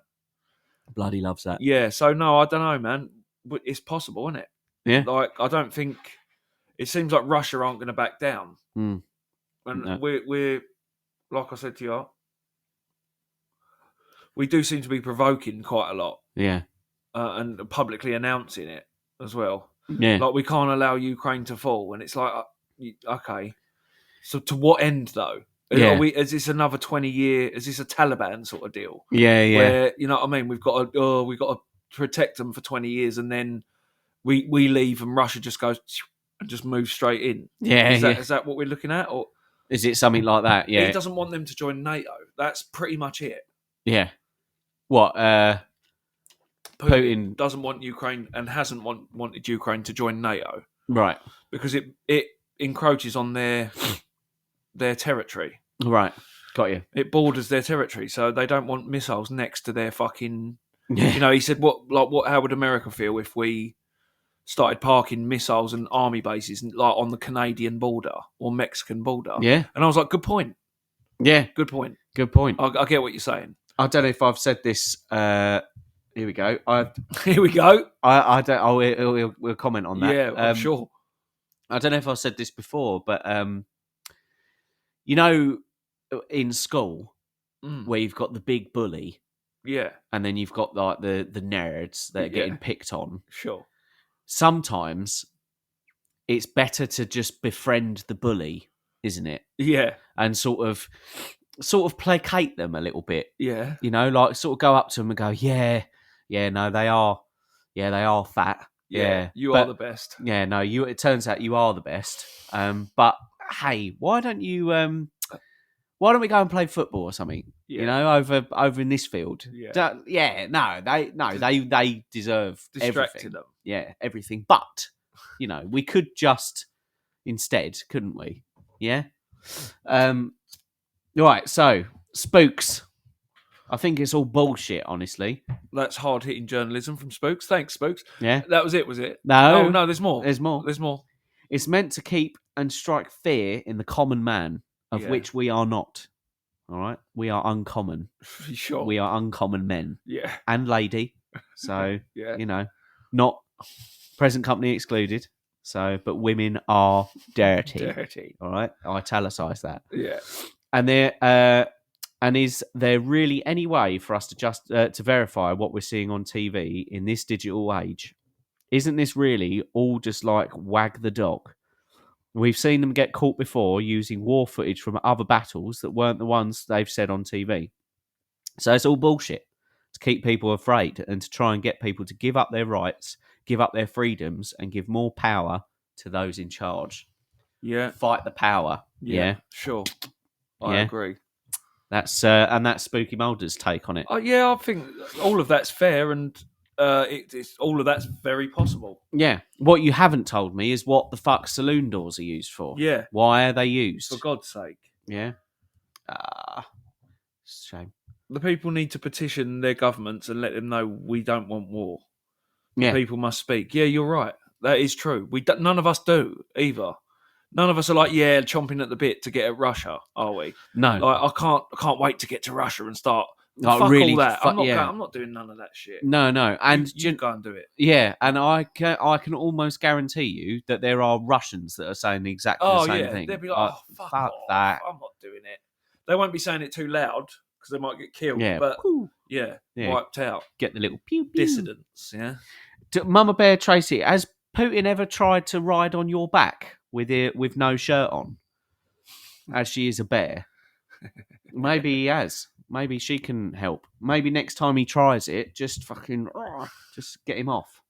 Bloody loves that. Yeah, so no, I don't know, man. But it's possible, isn't it? Yeah. Like, I don't think it seems like Russia aren't going to back down, Mm. and No. we're like I said to you, we do seem to be provoking quite a lot, Yeah. and publicly announcing it as well. Yeah. Like, we can't allow Ukraine to fall, and it's like, okay, so to what end though? Yeah. Is this another 20-year? Is this a Taliban sort of deal? Yeah. Yeah. Where, you know what I mean? We've got to protect them for 20 years, and then we leave, and Russia just goes and just moves straight in. Yeah. Is that what we're looking at? Or Is it something like that? Yeah. He doesn't want them to join NATO. That's pretty much it. Yeah. What? Putin. doesn't want Ukraine and hasn't wanted Ukraine to join NATO Right. because it encroaches on their territory. Right. Got you. It borders their territory, so they don't want missiles next to their fucking. Yeah. You know, he said, how would America feel if we started parking missiles and army bases like on the Canadian border or Mexican border? Yeah. And I was like, good point. Yeah. Good point. Good point. I get what you're saying. I don't know if I've said this. Here we go. Here we go. I don't. We'll comment on that. Yeah, I'm sure. I don't know if I've said this before, but you know, in school where you've got the big bully, Yeah, and then you've got like the nerds that are Yeah. getting picked on. sure. Sometimes it's better to just befriend the bully, isn't it? Yeah, And sort of placate them a little bit. yeah. You know, like sort of go up to them and go, no, they are fat. Yeah, You but- are the best. Yeah, no, it turns out you are the best. But hey, why don't we go and play football or something? Yeah. You know, over in this field. Yeah. They deserve Distracted everything. them. Yeah, everything. But you know, we could just instead, couldn't we? Yeah. Right. So spooks. I think it's all bullshit, honestly. That's hard hitting journalism from Spooks. Thanks, Spooks. Yeah. That was it? No. Oh no, there's more. There's more. There's more. It's meant to keep and strike fear in the common man, of Yeah. which we are not. All right, we are uncommon. Sure. We are uncommon men Yeah. and lady. So Yeah. you know, not present company excluded. So, but women are dirty. Dirty. All right, I italicise that. Yeah. And is there really any way for us to just to verify what we're seeing on TV in this digital age? Isn't this really all just like wag the dog? We've seen them get caught before using war footage from other battles that weren't the ones they've said on TV. So it's all bullshit to keep people afraid and to try and get people to give up their rights, give up their freedoms, and give more power to those in charge. Yeah. Fight the power. Yeah. Sure. I Yeah. agree. That's Spooky Mulder's take on it. Yeah, I think all of that's fair, and it's all of that's very possible. Yeah. What you haven't told me is what the fuck saloon doors are used for. Yeah. Why are they used? For God's sake. Yeah. Shame. The people need to petition their governments and let them know we don't want war. Yeah. People must speak. Yeah, you're right. That is true. None of us do either. None of us are like, chomping at the bit to get at Russia, are we? No. Like, I can't wait to get to Russia and start. Like, fuck really, all that. I'm yeah. not doing none of that shit. No. And you go and do it. yeah, and I can almost guarantee you that there are Russians that are saying exactly the same thing. They'll be like, fuck off. that. I'm not doing it. They won't be saying it too loud because they might get killed. Yeah. But Woo. yeah, Yeah. wiped out. Get the little pew pew. Dissidents. Yeah. Mama Bear Tracy, has Putin ever tried to ride on your back with no shirt on? As she is a bear. Maybe he has. Maybe she can help. Maybe next time he tries it, just fucking just get him off.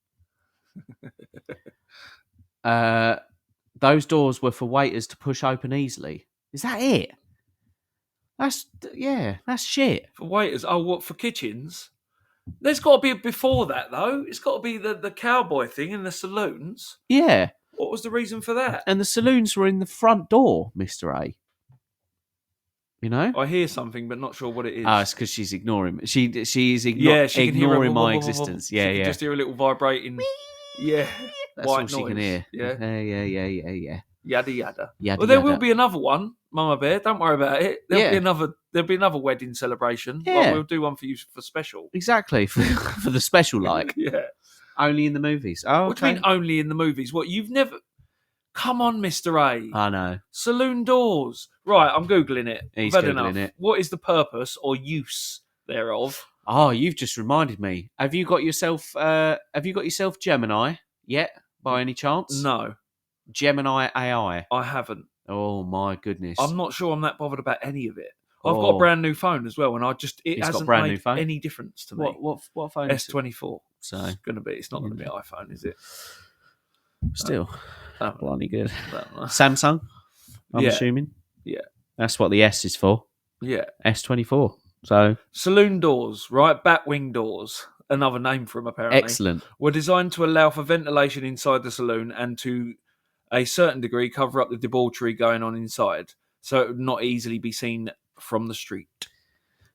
Those doors were for waiters to push open easily. Is that it? That's shit. For waiters. Oh, what, for kitchens? There's got to be before that, though. It's got to be the cowboy thing in the saloons. Yeah. What was the reason for that? And the saloons were in the front door, Mr. A. You know? I hear something, but not sure what it is. Oh, it's because she's ignoring me. She is she can ignoring hear my existence. She Yeah. can just hear a little vibrating. Yeah. That's white all she noise. can hear. Yeah. Yeah. Yada yada. Yada, Well, there will yada. be another one, Mama Bear. Don't worry about it. There'll Yeah. be another wedding celebration. Yeah. Well, we'll do one for you for special. Exactly. For the special, like. Yeah. Only in the movies. Oh, What do you mean only in the movies? What, you've never... Come on, Mr. A. I know. Saloon doors. Right, I'm Googling it. He's I've had Googling enough. it. What is the purpose or use thereof? Oh, you've just reminded me. Have you got yourself Gemini yet, by any chance? No, Gemini AI. I haven't. Oh my goodness. I'm not sure I'm that bothered about any of it. I've got Oh. a brand new phone as well, and He's got a hasn't brand made new phone? any difference to me. What phone is it? S24. So It's not going to be iPhone, is it? still Oh, bloody good. I don't know. Samsung, I'm Yeah. assuming. Yeah. That's what the S is for. Yeah. S24. So Saloon doors, right? Batwing doors, another name for them apparently. excellent. Were designed to allow for ventilation inside the saloon and to a certain degree cover up the debauchery going on inside, so it would not easily be seen from the street.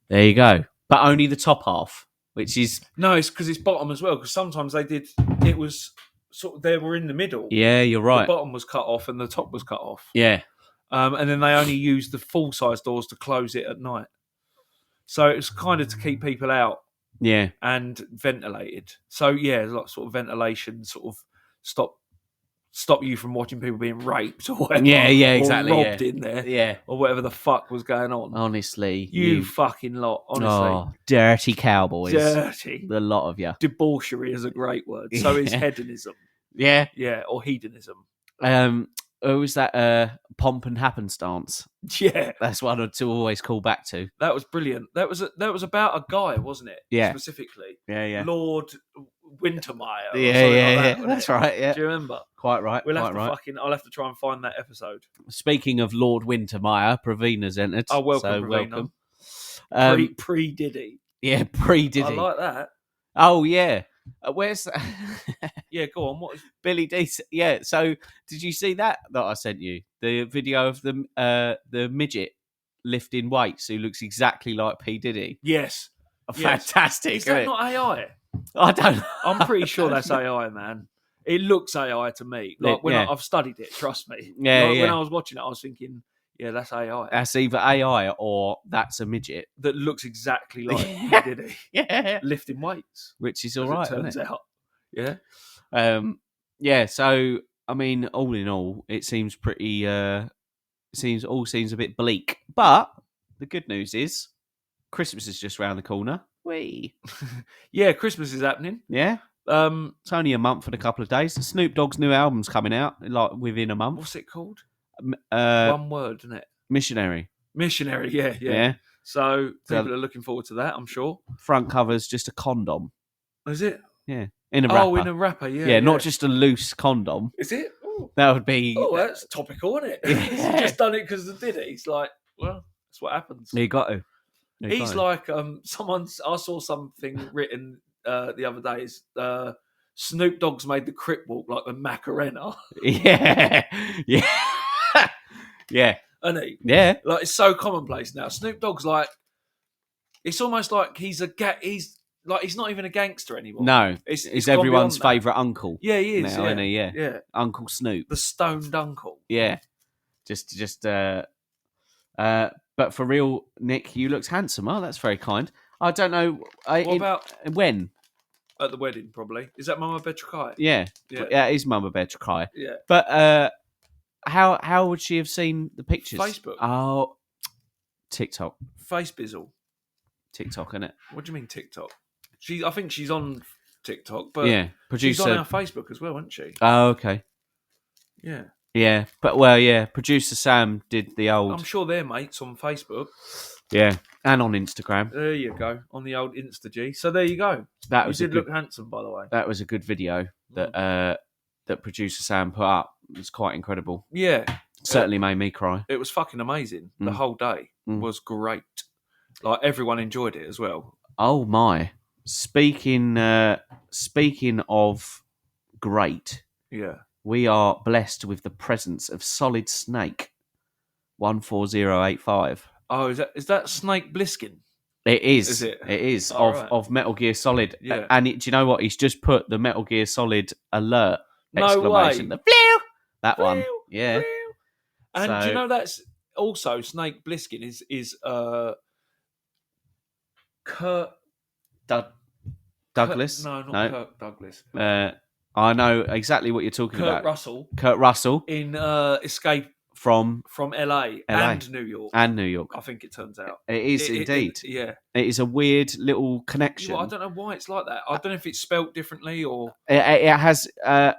There you go. But only the top half, which is No, it's because it's bottom as well. Because sometimes they did. It was sort of they were in the middle. yeah, you're right. The bottom was cut off and the top was cut off. Yeah. And then they only used the full size doors to close it at night. So it was kind of to keep people out Yeah. and ventilated. So yeah, a lot of sort of ventilation, sort of stop you from watching people being raped or whatever. Yeah, yeah, or exactly. robbed Yeah. in there. Yeah. Or whatever the fuck was going on. Honestly. You fucking lot, honestly. Oh, dirty cowboys. Dirty. The lot of you. Debauchery is a great word. So is Yeah. hedonism. Yeah. Yeah, or hedonism. Who was that pomp and happenstance? Yeah, That's one to always call back to. that was brilliant. That was about a guy, wasn't it? Yeah. Specifically. Yeah, yeah. Lord Wintermeyer. or Yeah, something yeah, like yeah. that, wasn't That's it? right, yeah. Do you remember? Quite right. We'll have quite to right. fucking. I'll have to try and find that episode. Speaking of Lord Wintermeyer, Pravina's entered. Oh, welcome, so Pravina. welcome. Pre Diddy. Yeah, pre-Diddy. I like that. Oh, yeah. Where's Yeah, go on. What is? Billy D? Yeah. So, did you see that I sent you? The video of the midget lifting weights who looks exactly like P Diddy. Yes. Fantastic. Is that isn't it? not AI? I don't know. I'm pretty sure that's AI, man. It looks AI to me. Like when Yeah. I've studied it, trust me. Yeah, Like, yeah. When I was watching it, I was thinking, yeah, that's AI. That's either AI or that's a midget. That looks exactly like Yeah. P Diddy Yeah. lifting weights. Which is as all right, it turns isn't it? out. Yeah. Yeah. So, I mean, all in all, it seems pretty. Seems a bit bleak. But the good news is, Christmas is just round the corner. Whee! Yeah, Christmas is happening. Yeah. It's only a month and a couple of days. Snoop Dogg's new album's coming out like within a month. What's it called? Uh, One word, isn't it? Missionary. Missionary, yeah. Yeah. So So- people are looking forward to that, I'm sure. Front cover's just a condom. Is it? Yeah. In a wrapper. Oh, in a wrapper, yeah. yeah, not just a loose condom. Is it? Oh, That would be. that's topical, isn't it? Yeah. He's just done it because of Diddy. It's like, well, that's what happens. You got to. You He's got to. like I saw something written the other day. Is Snoop Dogg's made the Crip walk like the Macarena, Yeah. Yeah. Yeah. isn't he? Yeah. Like it's so commonplace now. Snoop Dogg's like, it's almost like he's he's not even a gangster ananymore. No. It's He's gone everyone's beyond that. favourite uncle. Yeah, he is. now, yeah. isn't he? Yeah. Yeah, Uncle Snoop. the stoned uncle. Yeah. But for real, Nick, you looked handsome. Oh, that's very kind. I don't know. What about when? at the wedding? Probably is that Mama Betrakai? Yeah. Yeah. Yeah, it is Mama Betrakai. Yeah. But how would she have seen the pictures? Facebook. Oh, TikTok. Face bizzle. TikTok, innit? What do you mean TikTok? I think she's on TikTok, but Yeah. she's on Producer. our Facebook as well, isn't she? Oh, okay. Yeah. Yeah. But, well, yeah. Producer Sam did the I'm old. sure they're mates on Facebook. Yeah. And on Instagram. There you go, on the old Insta G. So there you go. That You was a did good, look handsome, by the way. that was a good video that that producer Sam put up. It was quite incredible. Yeah, Certainly made me cry. it was fucking amazing. The Mm. whole day Mm. was great. Like everyone enjoyed it as well. Oh my! Speaking of great, Yeah. we are blessed with the presence of Solid Snake 14085. Oh, is that Snake Bliskin? It is. Is it? It is Oh, of right. of Metal Gear Solid. Yeah. And do you know what? He's just put the Metal Gear Solid alert No exclamation. way. The blew! That one. Blew, Yeah. blew. And do So- you know that's also Snake Bliskin is Kurt Douglas. No, not Kirk Douglas. I know exactly what you're talking Kurt about. Russell Kurt Russell in Escape from from LA and New York. and New York. I think it turns out. It is indeed. Yeah. It is a weird little connection. Well, I don't know why it's like that. I don't know if it's spelt differently or It has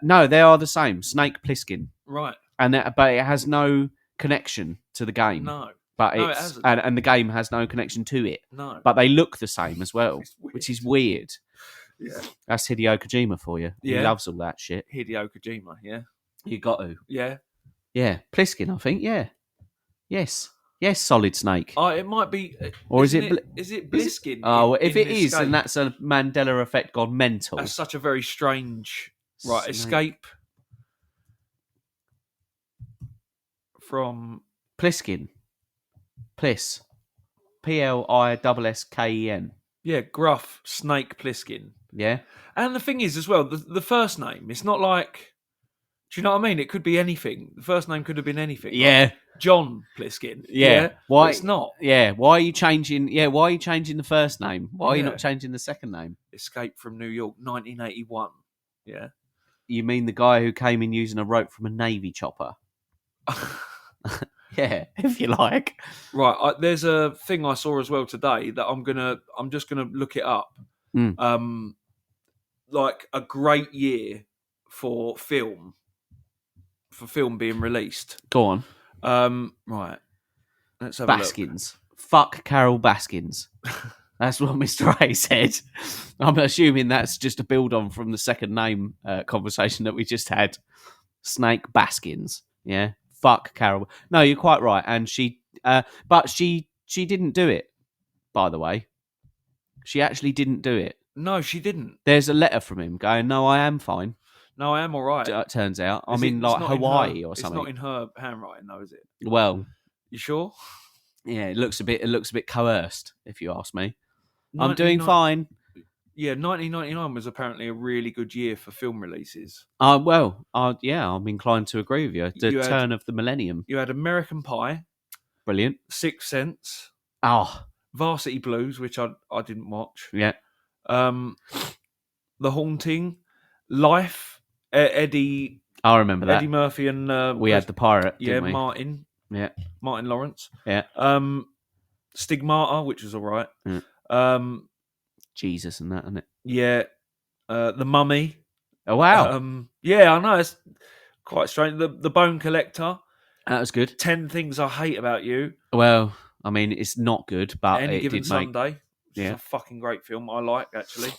no. They are the same. Snake Plissken, right. but it has no connection to the game. No, but No, it it's hasn't. and the game has no connection to it. no. But they look the same as well, It's weird. which is weird. Yeah. That's Hideo Kojima for you. He Yeah. loves all that shit. Hideo Kojima. Yeah. You got to. Yeah. Yeah, Pliskin, I think. Yeah, Yes. Yes, Solid Snake. It might be. Or is isn't it Is it is it- Bliskin? Oh, if in it is, then Escape? that's a Mandela effect gone mental. That's such a very strange. Right, Snake. Escape from. Pliskin. Pliss. Plisken. Yeah, Gruff Snake Plissken. Yeah. And the thing is, as well, the first name, it's not like. Do you know what I mean? It could be anything. The first name could have been anything. Yeah. Like John Pliskin. Yeah. Why? Why? It's not. Yeah. Why are you changing? Yeah. Why are you changing the first name? Why are you Yeah. not changing the second name? Escape from New York, 1981. Yeah. You mean the guy who came in using a rope from a Navy chopper? Yeah, if you like. Right. There's a thing I saw as well today that I'm just gonna look it up. Mm. Like a great year for film being released. Go on. Right. Let's have a look. Baskins. Fuck Carol Baskins. That's what Mr. A said. I'm assuming that's just a build on from the second name conversation that we just had. Snake Baskins. Yeah. Fuck Carol. No, you're quite right. And but she didn't do it, by the way. She actually didn't do it. No, she didn't. There's a letter from him going, "No, I am fine." No, I am all right. It turns out. I'm Is in it's like not in Hawaii her- or It's something. not in her handwriting, though, is it? Well, You sure? yeah, it looks a bit coerced, if you ask me. I'm doing 99 fine. Yeah, 1999 was apparently a really good year for film releases. Yeah, I'm inclined to agree with you. The You had- turn of the millennium. You had American Pie, Brilliant. Sixth Sense, Oh, Varsity Blues, which I didn't watch. yeah. The Haunting, Life, Eddie I remember that. Eddie Murphy and We had the pirate, yeah didn't we? Martin Yeah. Lawrence. Yeah. Stigmata, which was all right. Mm. Jesus and that, isn't it? Yeah, The Mummy. Oh, wow. Yeah, I know it's quite strange. The Bone Collector. That was good. 10 Things I Hate About You. Well, I mean, it's not good, but Any it Given did make... Sunday. Which is Yeah. a fucking great film. I like actually.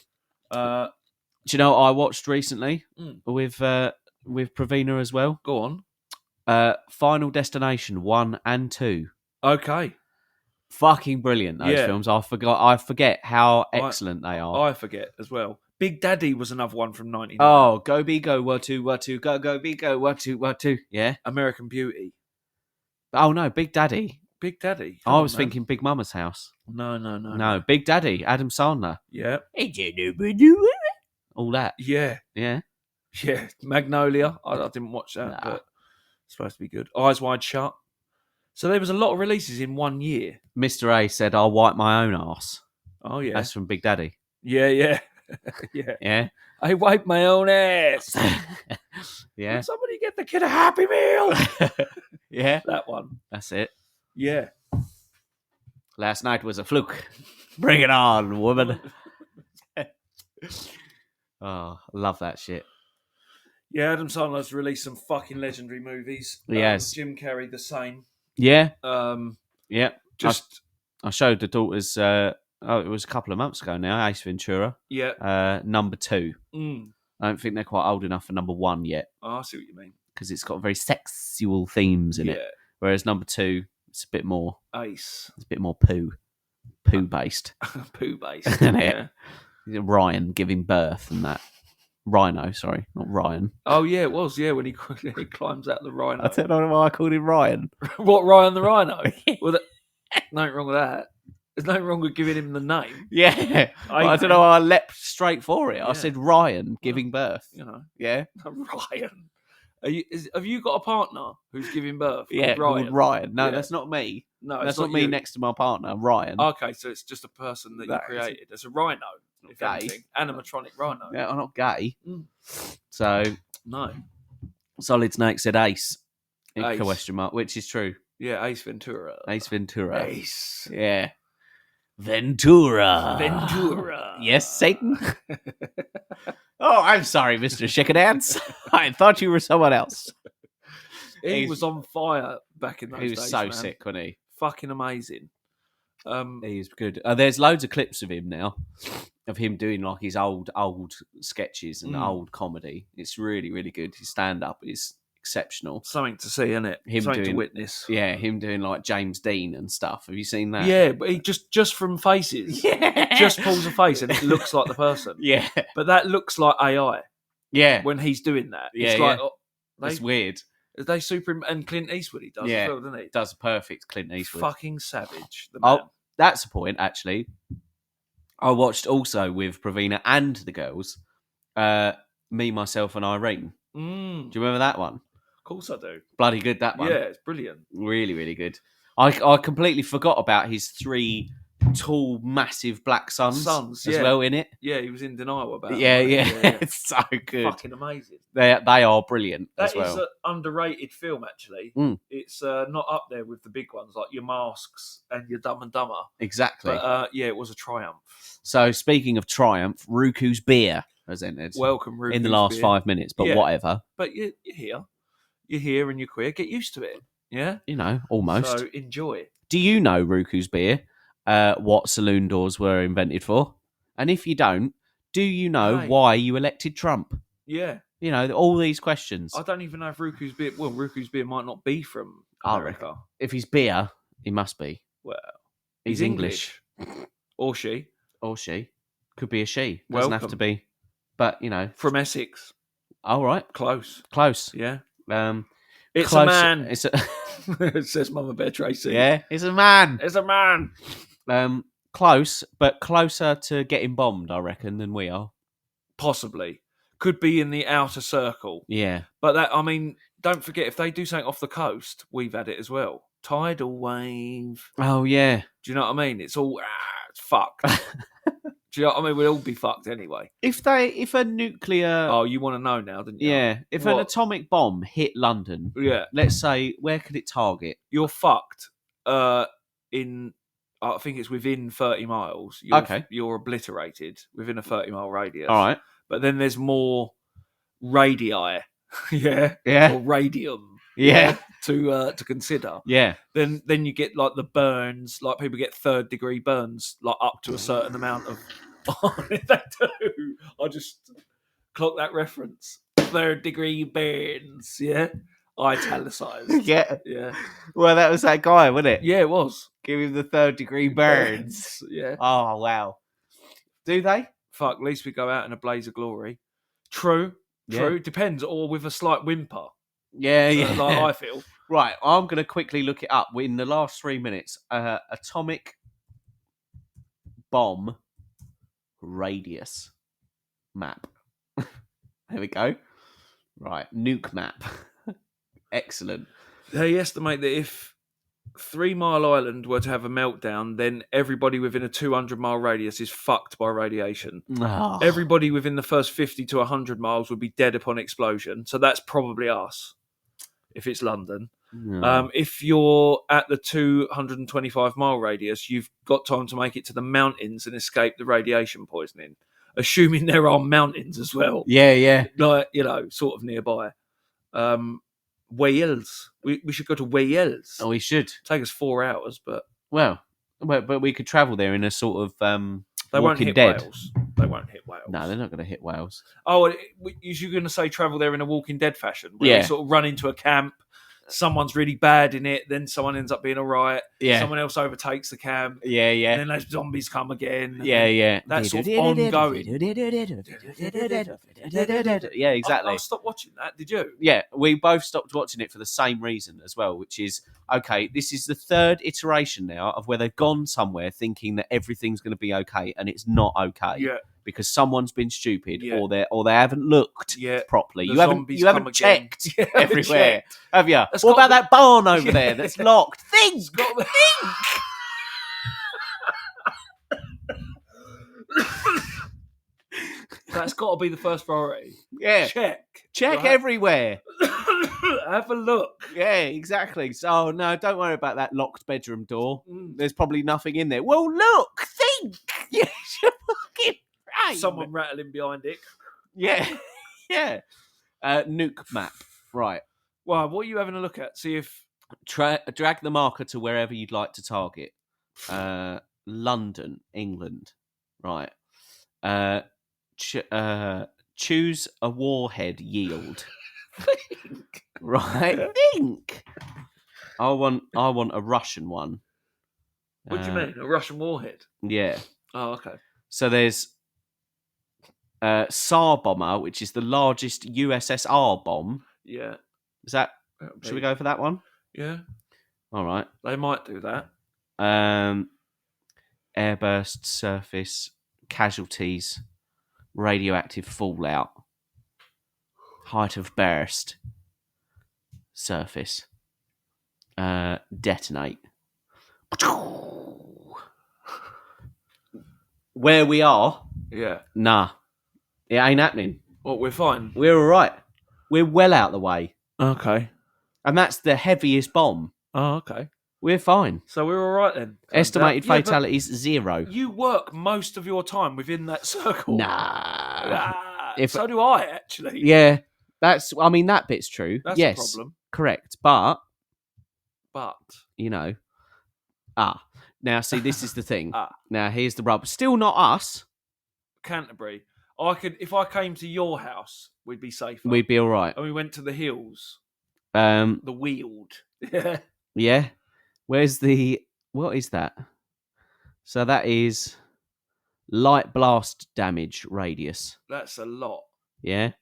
Do you know what I watched recently Mm. with Pravina as well? Go on. Final Destination 1 and 2. Okay. Fucking brilliant, those Yeah. films. I forget how excellent they are. I forget as well. Big Daddy was another one from 99. Oh, go be go, what to, go be go, what to. Yeah. American Beauty. Oh no, Big Daddy. Big Daddy. I Come was on, man. thinking Big Mama's House. No. Big Daddy, Adam Sandler. Yeah. All that. Yeah. Yeah. Yeah. Magnolia. I didn't watch that, Nah. but it's supposed to be good. Eyes Wide Shut. So there was a lot of releases in 1 year. Mr. A said, "I'll wipe my own ass." Oh yeah. That's from Big Daddy. Yeah. Yeah. Yeah. I wipe my own ass. Yeah. Can somebody get the kid a Happy Meal? Yeah. That one. That's it. Yeah. Last night was a fluke. Bring it on, woman. Oh, I love that shit. Yeah, Adam Sandler's released some fucking legendary movies. Yes. Jim Carrey the same. Yeah. Um, Yeah. just I showed the daughters, it was a couple of months ago now, Ace Ventura, yeah. number 2. Mm. I don't think they're quite old enough for number 1 yet Oh, I see what you mean. because it's got very sexual themes in it. Whereas number 2, it's a bit more Ace. It's a bit more poo based. Poo based. Isn't yeah. it? Ryan giving birth and that. Rhino, sorry, not Ryan. Oh yeah, it was. Yeah, when he climbs out the rhino. I don't know why I called him Ryan. What, Ryan the Rhino? Well, nothing wrong with that. There's nothing wrong with giving him the name. Yeah, I don't know why I leapt straight for it. Yeah. I said Ryan giving birth. You know, Yeah, Ryan. Have you got a partner who's giving birth? yeah, called called Ryan. No, Yeah. that's not me. No, That's it's not me you. next to my partner, Ryan. Okay, so it's just a person that you That is- created. It's a rhino, if gay. anything. Animatronic rhino. Yeah, I'm not gay. Mm. So, No. Solid Snake said Ace. Ace. Question mark, which is true. Yeah, Ace Ventura. Ace Ventura. Ace. Yeah. Ventura. Ventura. Yes, Satan. Oh, I'm sorry, Mr. Chickadance. I thought you were someone else. He He's- was on fire back in those He was days, so man. sick, wasn't he? Fucking amazing. He's good. There's loads of clips of him now, of him doing like his old sketches and Mm. old comedy. It's really, really good. His stand up is exceptional. Something to see, isn't it? Him Something to doing- witness. Yeah, him doing like James Dean and stuff. Have you seen that? Yeah, but he just from faces, Yeah. just pulls a face and it looks like the person. Yeah. But that looks like AI Yeah. when he's doing that. Yeah, It's like yeah. That's they weird. and Clint Eastwood he does Yeah. as well, doesn't he? Does a perfect Clint Eastwood. Fucking savage. The man. Oh, that's a point, actually. I watched also with Pravina and the girls, Me, Myself and Irene. Mm, Do you remember that one? of course I do. Bloody good, that one. Yeah, it's brilliant. Really, really good. I completely forgot about his 3 tall, massive black sons as yeah. well in it. Yeah, he was in denial about Yeah, it. yeah. It's so good. Fucking amazing. They are brilliant as That is well. an underrated film, actually. Mm. It's not up there with the big ones like Your Masks and Your Dumb and Dumber. Exactly. But yeah, it was a triumph. So speaking of triumph, Ruku's beer has entered Welcome, Ruby's in the last beer. 5 minutes, but Yeah. whatever. But you're here. You're here and you're queer. Get used to it. Yeah? You know, almost. So enjoy. Do you know Ruku's beer? What saloon doors were invented for? And if you don't, do you know Hey. why you elected Trump? Yeah. You know, all these questions. I don't even know if Ruku's beer... Well, Ruku's beer might not be from I America. If he's beer, he must be. Well, He's English. Or she. Or she. Could be a she. Doesn't have Welcome. to be. But, you know. From Essex. All right. Close. Close. Yeah. It's It's a man. It's a, It says Mama Bear Tracy. yeah, it's a man. It's a man. Close, but closer to getting bombed, I reckon, than we are. Possibly. Could be in the outer circle. Yeah. But that, I mean, don't forget, if they do something off the coast, we've had it as well. Tidal wave. Oh, yeah. Do you know what I mean? It's all, it's fucked. Do you know what I mean? We'll all be fucked anyway. If a nuclear... Oh, you want to know now, didn't you? yeah. If an What? atomic bomb hit London, Yeah. let's say, where could it target? You're fucked in, I think it's within 30 miles. You're, Okay. You're obliterated within a 30-mile radius. All right. But then there's more radii, yeah, Yeah. or radium, Yeah. to consider. Yeah. Then you get like the burns, like people get 3rd-degree burns, like up to a certain amount of. They do. I just clock that reference. 3rd-degree burns, yeah, italicized, Yeah. yeah, Well, that was that guy, wasn't it? yeah. It was Give him the 3rd-degree burns. yeah. Oh, wow. Do they? Fuck, at least we go out in a blaze of glory. True. Yeah. Depends, or with a slight whimper. Yeah, yeah. Like I feel. Right, I'm going to quickly look it up. In the last 3 minutes, atomic bomb radius map. There we go. Right, nuke map. Excellent. They estimate that if 3 Mile Island were to have a meltdown, then everybody within a 200-mile radius is fucked by radiation. Oh. Everybody within the first 50 to 100 miles would be dead upon explosion. So that's probably us, if it's London. No. If you're at the 225-mile radius, you've got time to make it to the mountains and escape the radiation poisoning. Assuming there are mountains as well. Yeah, yeah. Like, you know, sort of nearby. Wales. We should go to Wales. Oh, we should. Take us 4 hours, but Well, but we could travel there in a sort of they won't Walking hit Dead. Wales. They won't hit Wales. No, they're not going to hit Wales. Oh, you're going to say travel there in a Walking Dead fashion? Where Yeah. you sort of run into a camp, someone's really bad in it, then someone ends up being all right, Yeah, someone else overtakes the camp, yeah, yeah, and then those zombies come again. yeah, yeah. That's sort of ongoing. Yeah, exactly. I stopped watching that. Did you? Yeah, we both stopped watching it for the same reason as well, which is, okay, this is the 3rd iteration now of where they've gone somewhere thinking that everything's going to be okay, and it's not okay. Yeah. Because someone's been stupid, Yeah. or they haven't looked Yeah. properly. The You haven't zombies come again. checked Yeah, everywhere, checked. have you? That's What got about that barn over Yeah. there that's locked? Think! It's got the- That's got to be the first priority. Yeah, Check right? everywhere. Have a look. Yeah, exactly. So, no, don't worry about that locked bedroom door. Mm. There's probably nothing in there. Well, look, think. Yeah, you're fucking right. Someone rattling behind it. Yeah, yeah. Nuke map. Right. Well, what are you having a look at? See if Drag the marker to wherever you'd like to target. London, England. Right. Choose a warhead yield. Think. Right? Think. I want a Russian one. What do you mean? A Russian warhead? Yeah. Oh, okay. So there's Tsar bomber, which is the largest USSR bomb. Yeah. Is that? That'll Should we be- go for that one? Yeah. All right. They might do that. Airburst, surface, casualties, radioactive fallout, height of burst, surface, detonate. Where we are, Yeah. nah, it ain't happening. Well, we're fine. We're all right. We're well out the way. Okay. And that's the heaviest bomb. Oh, okay. We're fine. So we're all right then. Estimated Yeah, but fatalities, 0. You work most of your time within that circle. Nah. Ah, If- so do I, actually. Yeah, that bit's true. That's yes, a problem. correct. But, But now see, this is the thing. Ah. Now, here's the rub. Still not us. Canterbury, if I came to your house, we'd be safer. We'd be all right. And we went to the hills, The Weald. Yeah. Yeah. What is that? So that is light blast damage radius. That's a lot. Yeah.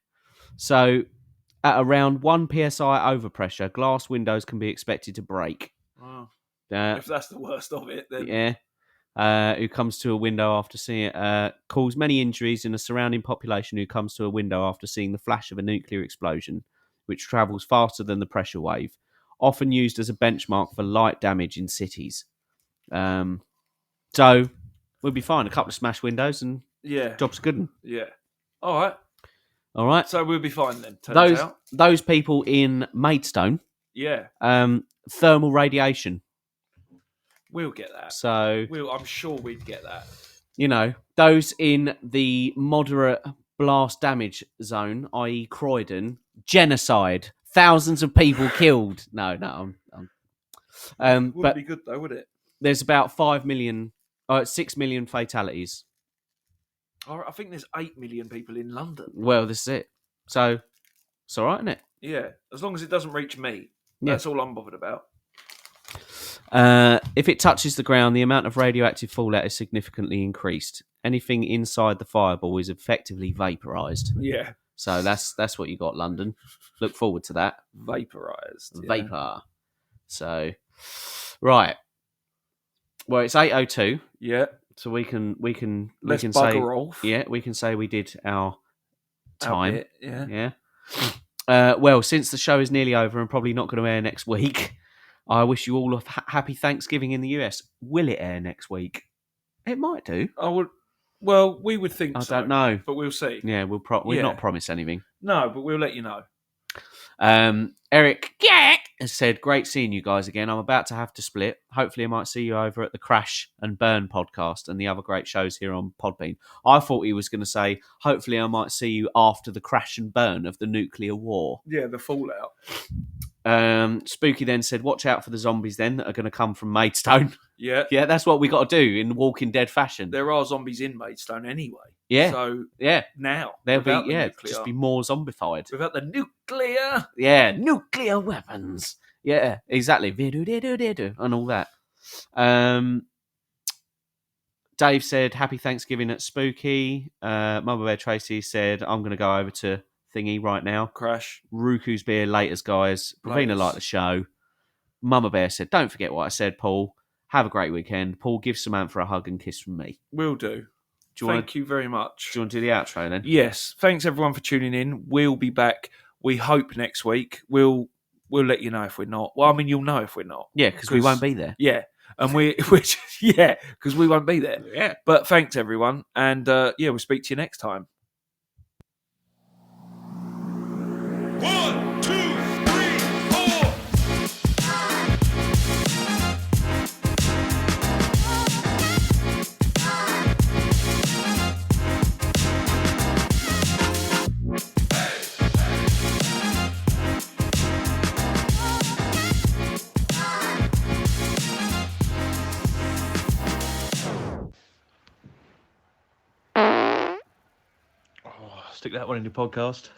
So at around 1 psi overpressure, glass windows can be expected to break. Oh, Uh, if that's the worst of it, then yeah. Who comes to a window after seeing it, cause many injuries in the surrounding population who comes to a window after seeing the flash of a nuclear explosion, which travels faster than the pressure wave, often used as a benchmark for light damage in cities. So we'll be fine. A couple of smashed windows and yeah, job's good. yeah. All right. All right. So we'll be fine then. Turns out. Those people in Maidstone, Yeah, thermal radiation. we'll get that. So I'm sure we'd get that. those in the moderate blast damage zone, i.e., Croydon, genocide, thousands of people killed. No, Wouldn't but be good though, would it? there's about 6 million fatalities. I think there's 8 million people in London. Well, this is it. So it's all right, isn't it? Yeah, as long as it doesn't reach me. Yeah. That's all I'm bothered about. If it touches the ground, the amount of radioactive fallout is significantly increased. Anything inside the fireball is effectively vaporized. Yeah, So that's what you got, London. Look forward to that. vaporized. Yeah. Vapor. So, right. Well, it's 8:02, Yeah, so we can let's say bugger off. yeah, we can say we did our Our time. bit, yeah. Yeah. Well, since the show is nearly over and probably not going to air next week, I wish you all a happy Thanksgiving in the US. Will it air next week? It might do. I would. Well, we would think I so. don't know. But we'll see. Yeah, we'll Yeah. not promise anything. No, but we'll let you know. Eric has said, great seeing you guys again. I'm about to have to split. Hopefully I might see you over at the Crash and Burn podcast and the other great shows here on Podbean. I thought he was going to say, hopefully I might see you after the crash and burn of the nuclear war. Yeah, the fallout. Spooky then said, watch out for the zombies then that are going to come from Maidstone. Yeah. Yeah, that's what we got to do in Walking Dead fashion. There are zombies in Maidstone anyway. Yeah. So Yeah. now There'll without be, the yeah, nuclear, just be more zombified. without the nuclear. Yeah, nuclear weapons. Yeah, exactly. Vidu-didu-didu, and all that. Dave said, happy Thanksgiving at Spooky. Mama Bear Tracy said, I'm going to go over to Thingy right now. Crash. Ruku's beer, laters, guys. Pravina Laters. liked the show. Mama Bear said, don't forget what I said, Paul. Have a great weekend. Paul, give Samantha a hug and kiss from me. Will do. Do you Thank you very much. want to do the outro then? Yes. Thanks everyone for tuning in. We'll be back. We hope next week. We'll let you know if we're not. Well, I mean, you'll know if we're not. Yeah, because we won't be there. Yeah. And because we won't be there. Yeah. But thanks everyone. And we'll speak to you next time. 1, 2, 3, 4. Stick that one in your podcast.